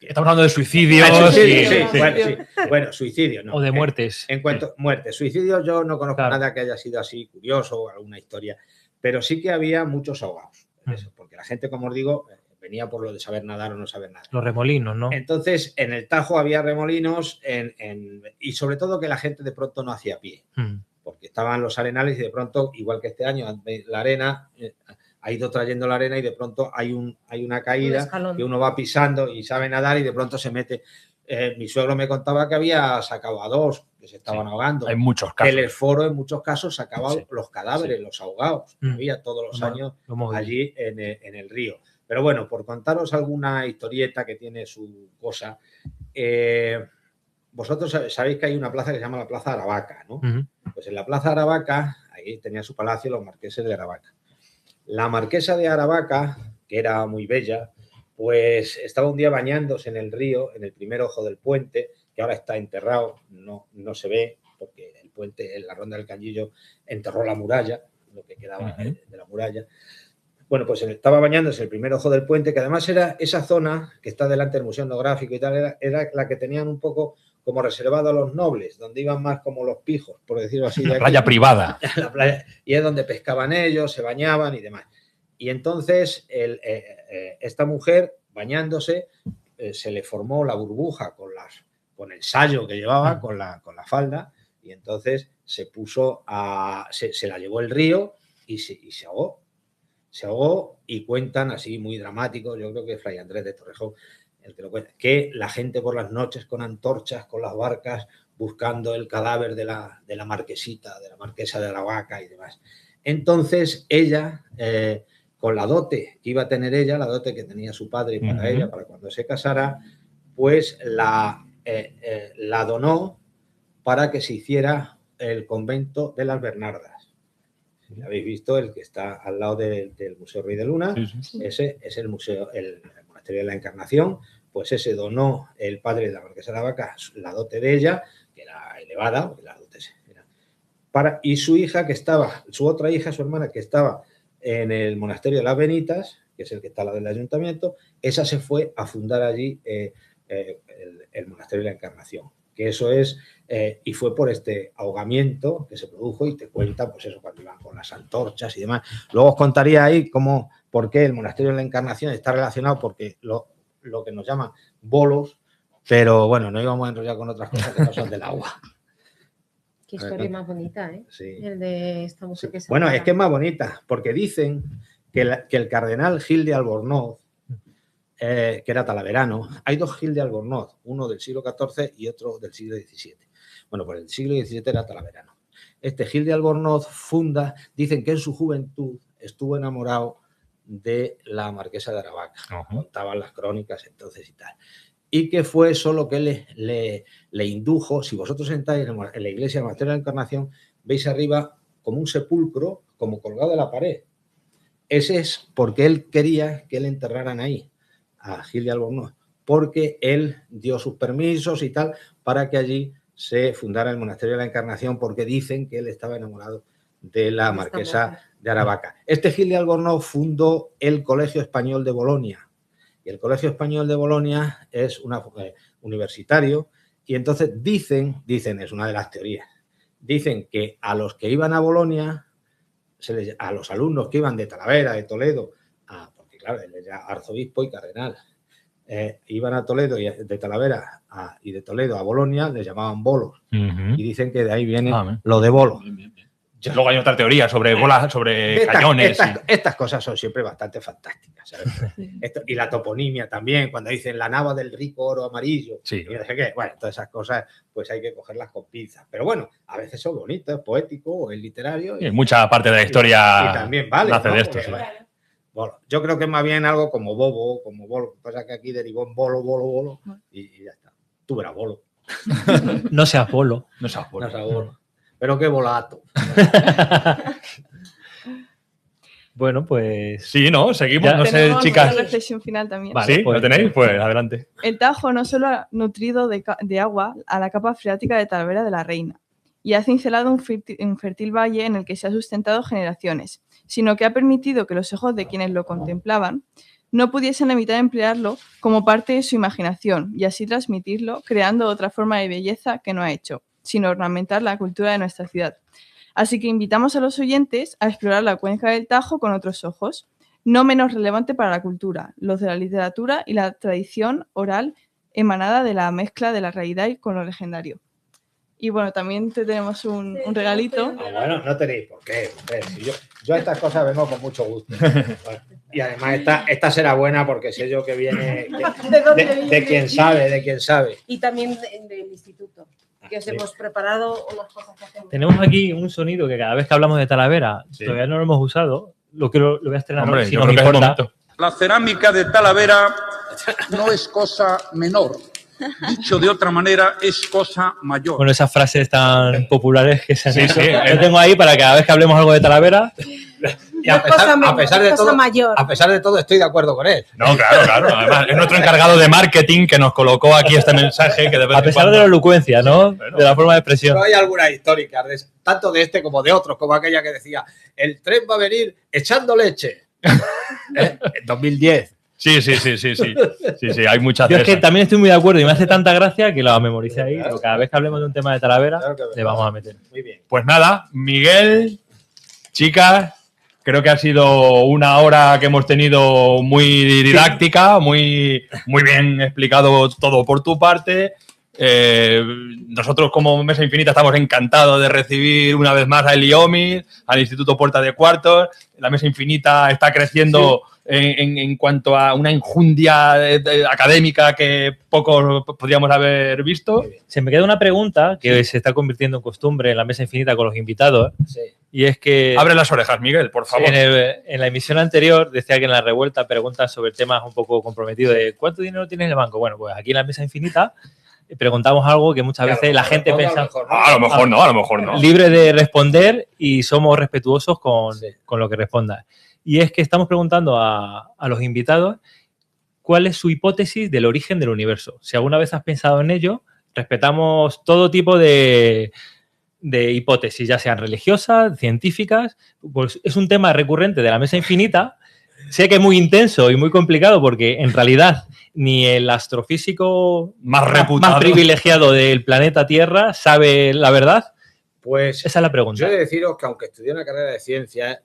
Estamos hablando de suicidios. Bueno, suicidio, ¿no? O de muertes. En cuanto a muertes, suicidios yo no conozco nada que haya sido así curioso o alguna historia, pero sí que había muchos ahogados. Eso, porque la gente, como os digo, venía por lo de saber nadar o no saber nadar. Los remolinos, ¿no? Entonces, en el Tajo había remolinos y sobre todo que la gente de pronto no hacía pie, porque estaban los arenales y de pronto, igual que este año, la arena ha ido trayendo la arena y de pronto hay una caída que uno va pisando y sabe nadar y de pronto se mete. Mi suegro me contaba que había sacado a 2 que se estaban ahogando. Hay muchos casos. El esforo en muchos casos sacaba los cadáveres, los ahogados. Había todos los años allí en el río. Pero bueno, por contaros alguna historieta que tiene su cosa, vosotros sabéis que hay una plaza que se llama la Plaza Aravaca, ¿no? Pues en la Plaza Aravaca, ahí tenía su palacio los marqueses de Aravaca. La marquesa de Aravaca, que era muy bella, pues estaba un día bañándose en el río, en el primer ojo del puente, que ahora está enterrado, no se ve, porque el puente, en la Ronda del Cañillo, enterró la muralla, lo que quedaba de la muralla. Bueno, pues estaba bañándose en el primer ojo del puente, que además era esa zona que está delante del Museo Etnográfico y tal, era la que tenían un poco como reservado a los nobles, donde iban más como los pijos, por decirlo así. La playa privada. La playa, y es donde pescaban ellos, se bañaban y demás. Y entonces esta mujer, bañándose, se le formó la burbuja con el sayo que llevaba, con la falda, y entonces se puso se la llevó el río y se ahogó. Se ahogó y cuentan así muy dramático, yo creo que Fray Andrés de Torrejón, el que lo cuenta, que la gente por las noches con antorchas, con las barcas, buscando el cadáver de la marquesita, de la marquesa de Aravaca y demás. Entonces ella, con la dote que iba a tener ella, la dote que tenía su padre para ella, para cuando se casara, pues la donó para que se hiciera el convento de las Bernardas. Si habéis visto, el que está al lado del Museo Rey de Luna, ese es el monasterio de la Encarnación, pues ese donó el padre de la marquesa de Aravaca, la dote de ella, que era elevada, porque la dote era y su hija su otra hija, su hermana, que estaba en el monasterio de las Benitas, que es el que está al lado del ayuntamiento, esa se fue a fundar allí el monasterio de la Encarnación, que eso es, y fue por este ahogamiento que se produjo y te cuenta, pues eso, cuando iban con las antorchas y demás. Luego os contaría ahí por qué el monasterio de la Encarnación está relacionado, porque lo que nos llaman bolos, Pero bueno, no íbamos a enrollar con otras cosas que no son del agua. Qué historia más bonita, ¿eh? Sí. El de esta mujer que se Bueno, enamora. es que es más bonita, porque dicen que el cardenal Gil de Albornoz, que era talaverano, hay dos Gil de Albornoz, uno del siglo XIV y otro del siglo XVII. Bueno, pues el siglo XVII era talaverano. Este Gil de Albornoz dicen que en su juventud estuvo enamorado de la marquesa de Aravaca. Contaban las crónicas entonces y tal. Y que fue eso lo que le indujo. Si vosotros entráis en la iglesia del Monasterio de la Encarnación, veis arriba como un sepulcro, como colgado de la pared. Ese es porque él quería que le enterraran ahí, a Gil de Albornoz, porque él dio sus permisos y tal para que allí se fundara el Monasterio de la Encarnación, porque dicen que él estaba enamorado de la marquesa de Aravaca. Este Gil de Albornoz fundó el Colegio Español de Bolonia. Y el Colegio Español de Bolonia es universitario, y entonces dicen, es una de las teorías, dicen que a los que iban a Bolonia, a los alumnos que iban de Talavera, de Toledo, porque claro, él era arzobispo y cardenal, iban a Toledo y de Talavera y de Toledo a Bolonia, les llamaban bolos. Y dicen que de ahí viene lo de bolo. Luego hay otra teoría sobre bolas, sobre cañones. Estas cosas son siempre bastante fantásticas, ¿sabes? Y la toponimia también, cuando dicen la nava del rico oro amarillo. Sí. Y no sé qué. Bueno, todas esas cosas pues hay que cogerlas con pinzas. Pero bueno, a veces son bonitos, es poético, es literario. Y mucha parte de la historia y también vale, nace ¿no? de esto. Porque, Sí. Bueno, yo creo que es más bien algo como bobo, como bolo. Pasa que aquí derivó en bolo y ya está. Tú verás bolo. No seas bolo. No seas bolo. No seas bolo. Pero qué bolato. Bueno, pues... Sí, ¿no? Seguimos. Ya. No sé, Tenemos chicas. una reflexión final también. Vale. ¿Sí? pues- ¿Lo tenéis? Pues adelante. El Tajo no solo ha nutrido de agua a la capa freática de Talavera de la Reina y ha cincelado un fértil valle en el que se ha sustentado generaciones, sino que ha permitido que los ojos de quienes lo contemplaban no pudiesen evitar emplearlo como parte de su imaginación y así transmitirlo, creando otra forma de belleza que no ha hecho, sino ornamentar la cultura de nuestra ciudad. Así que invitamos a los oyentes a explorar la cuenca del Tajo con otros ojos, no menos relevante para la cultura, los de la literatura y la tradición oral emanada de la mezcla de la realidad y con lo legendario. Y bueno, también te tenemos un regalito. Bueno, no tenéis por qué. Si yo a estas cosas vengo con mucho gusto. Bueno, y además esta será buena porque sé yo que viene de quien sabe. Y también del instituto, que os hemos preparado unas cosas que hacemos. Tenemos aquí un sonido que cada vez que hablamos de Talavera Sí. todavía no lo hemos usado. Lo voy a estrenar Hombre, hoy, si yo no creo me que es el importa. momento. La cerámica de Talavera no es cosa menor. Dicho de otra manera, es cosa mayor. Bueno, esas frases tan populares que se han Sí, hecho. sí. Yo tengo ahí para que cada vez que hablemos algo de Talavera, Y a pesar de todo, estoy de acuerdo con él. No, claro. Además, es nuestro encargado de marketing que nos colocó aquí este mensaje. Que de vez a en pesar cuando- de la elocuencia, ¿no? Bueno. De la forma de expresión. Pero hay algunas históricas, tanto de este como de otros, como aquella que decía, el tren va a venir echando leche. En 2010. Sí, hay muchas Yo de es que esas. también estoy muy de acuerdo y me hace tanta gracia que la memoricé ahí. Claro. Pero cada vez que hablemos de un tema de Talavera, Claro que le vamos a meter. Muy bien. Pues nada, Miguel, chicas, creo que ha sido una hora que hemos tenido muy didáctica, muy bien explicado todo por tu parte. Nosotros como Mesa Infinita estamos encantados de recibir una vez más a Eliomi, al Instituto Puerta de Cuartos. La Mesa Infinita está creciendo en cuanto a una enjundia académica que pocos podríamos haber visto. Se me queda una pregunta que se está convirtiendo en costumbre en la Mesa Infinita con los invitados. Sí. Y es que Abre las orejas, Miguel, por favor. en la emisión anterior decía que en la revuelta preguntas sobre temas un poco comprometidos de ¿cuánto dinero tienes en el banco? Bueno, pues aquí en la Mesa Infinita preguntamos algo que muchas veces la gente piensa A lo mejor no. libre de responder y somos respetuosos con lo que responda. Y es que estamos preguntando a los invitados cuál es su hipótesis del origen del universo. Si alguna vez has pensado en ello, respetamos todo tipo de hipótesis, ya sean religiosas, científicas. Pues es un tema recurrente de la Mesa Infinita. Sé que es muy intenso y muy complicado porque en realidad ni el astrofísico Más reputado. más privilegiado del planeta Tierra sabe la verdad. Pues Esa es la pregunta. yo he de deciros que aunque estudié una carrera de ciencias,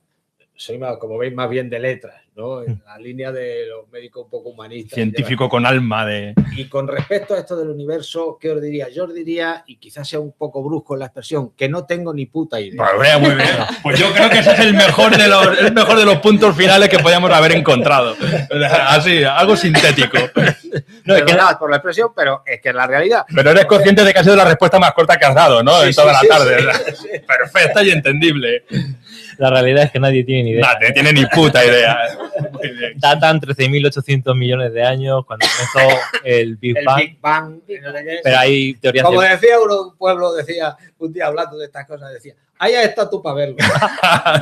soy más, como veis, más bien de letras, ¿no? En la línea de los médicos un poco humanistas. Científico con alma de... Y con respecto a esto del universo, ¿qué os diría? Yo os diría, y quizás sea un poco brusco en la expresión, que no tengo ni puta idea. Pues vea, muy bien. Pues yo creo que ese es el mejor de los puntos finales que podíamos haber encontrado. Así, algo sintético. No, es que nada por la expresión, pero es que es la realidad. Pero eres consciente de que ha sido la respuesta más corta que has dado, ¿no? Sí, en toda sí, la tarde. sí. Perfecta y entendible. La realidad es que nadie tiene ni idea. Nadie tiene ni puta idea. Muy bien. Datan 13.800 millones de años cuando empezó el Big Bang. El Big Bang. No sé qué. Pero hay teorías Como decía un pueblo, decía un día hablando de estas cosas, decía, ahí has estado tú para verlo.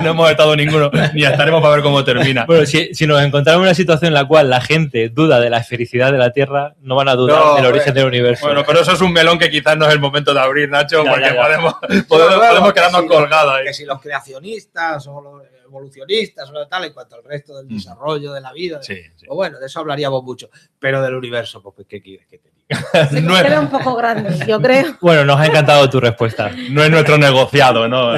No hemos estado ninguno, ni estaremos para ver cómo termina. Bueno, si nos encontramos en una situación en la cual la gente duda de la esfericidad de la Tierra, no van a dudar No, del origen del universo. Bueno, pero eso es un melón que quizás no es el momento de abrir, Nacho, Ya, porque ya. podemos quedarnos colgados ahí. Que si los creacionistas o los evolucionistas o tal, en cuanto al resto del desarrollo de la vida. Sí, sí. Pues bueno, de eso hablaríamos mucho. Pero del universo, pues ¿qué quieres que te diga? Se No nos es, queda un poco grande, yo creo. Bueno, nos ha encantado tu respuesta. no es nuestro negociado, ¿no?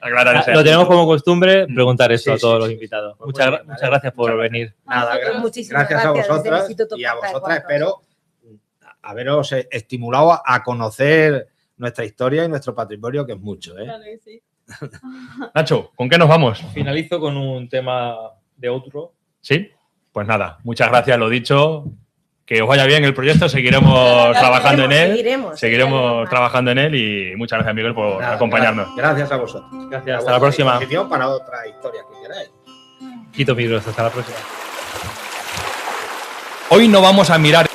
Aclarar ese. Lo tenemos como costumbre preguntar eso Sí, a todos sí, los sí. invitados. Pues Muchas, muy bien, muchas vale. gracias por Muchas venir. Nada, Muchísimas gracias a gracias desde el vosotras Instituto y a Pata de vosotras. Cuartos. Espero haberos estimulado a conocer nuestra historia y nuestro patrimonio, que es mucho, ¿eh? Claro que sí. Nacho, ¿con qué nos vamos? Finalizo con un tema de otro. ¿Sí? Pues nada, muchas gracias, lo dicho. Que os vaya bien el proyecto, seguiremos trabajando en él. Seguiremos trabajando en él y muchas gracias, Miguel, por Nada, acompañarnos. Gracias a vosotros. Gracias, A hasta la vuestra próxima. disposición para otra historia que queráis. Quito micros, hasta la próxima. Hoy no vamos a mirar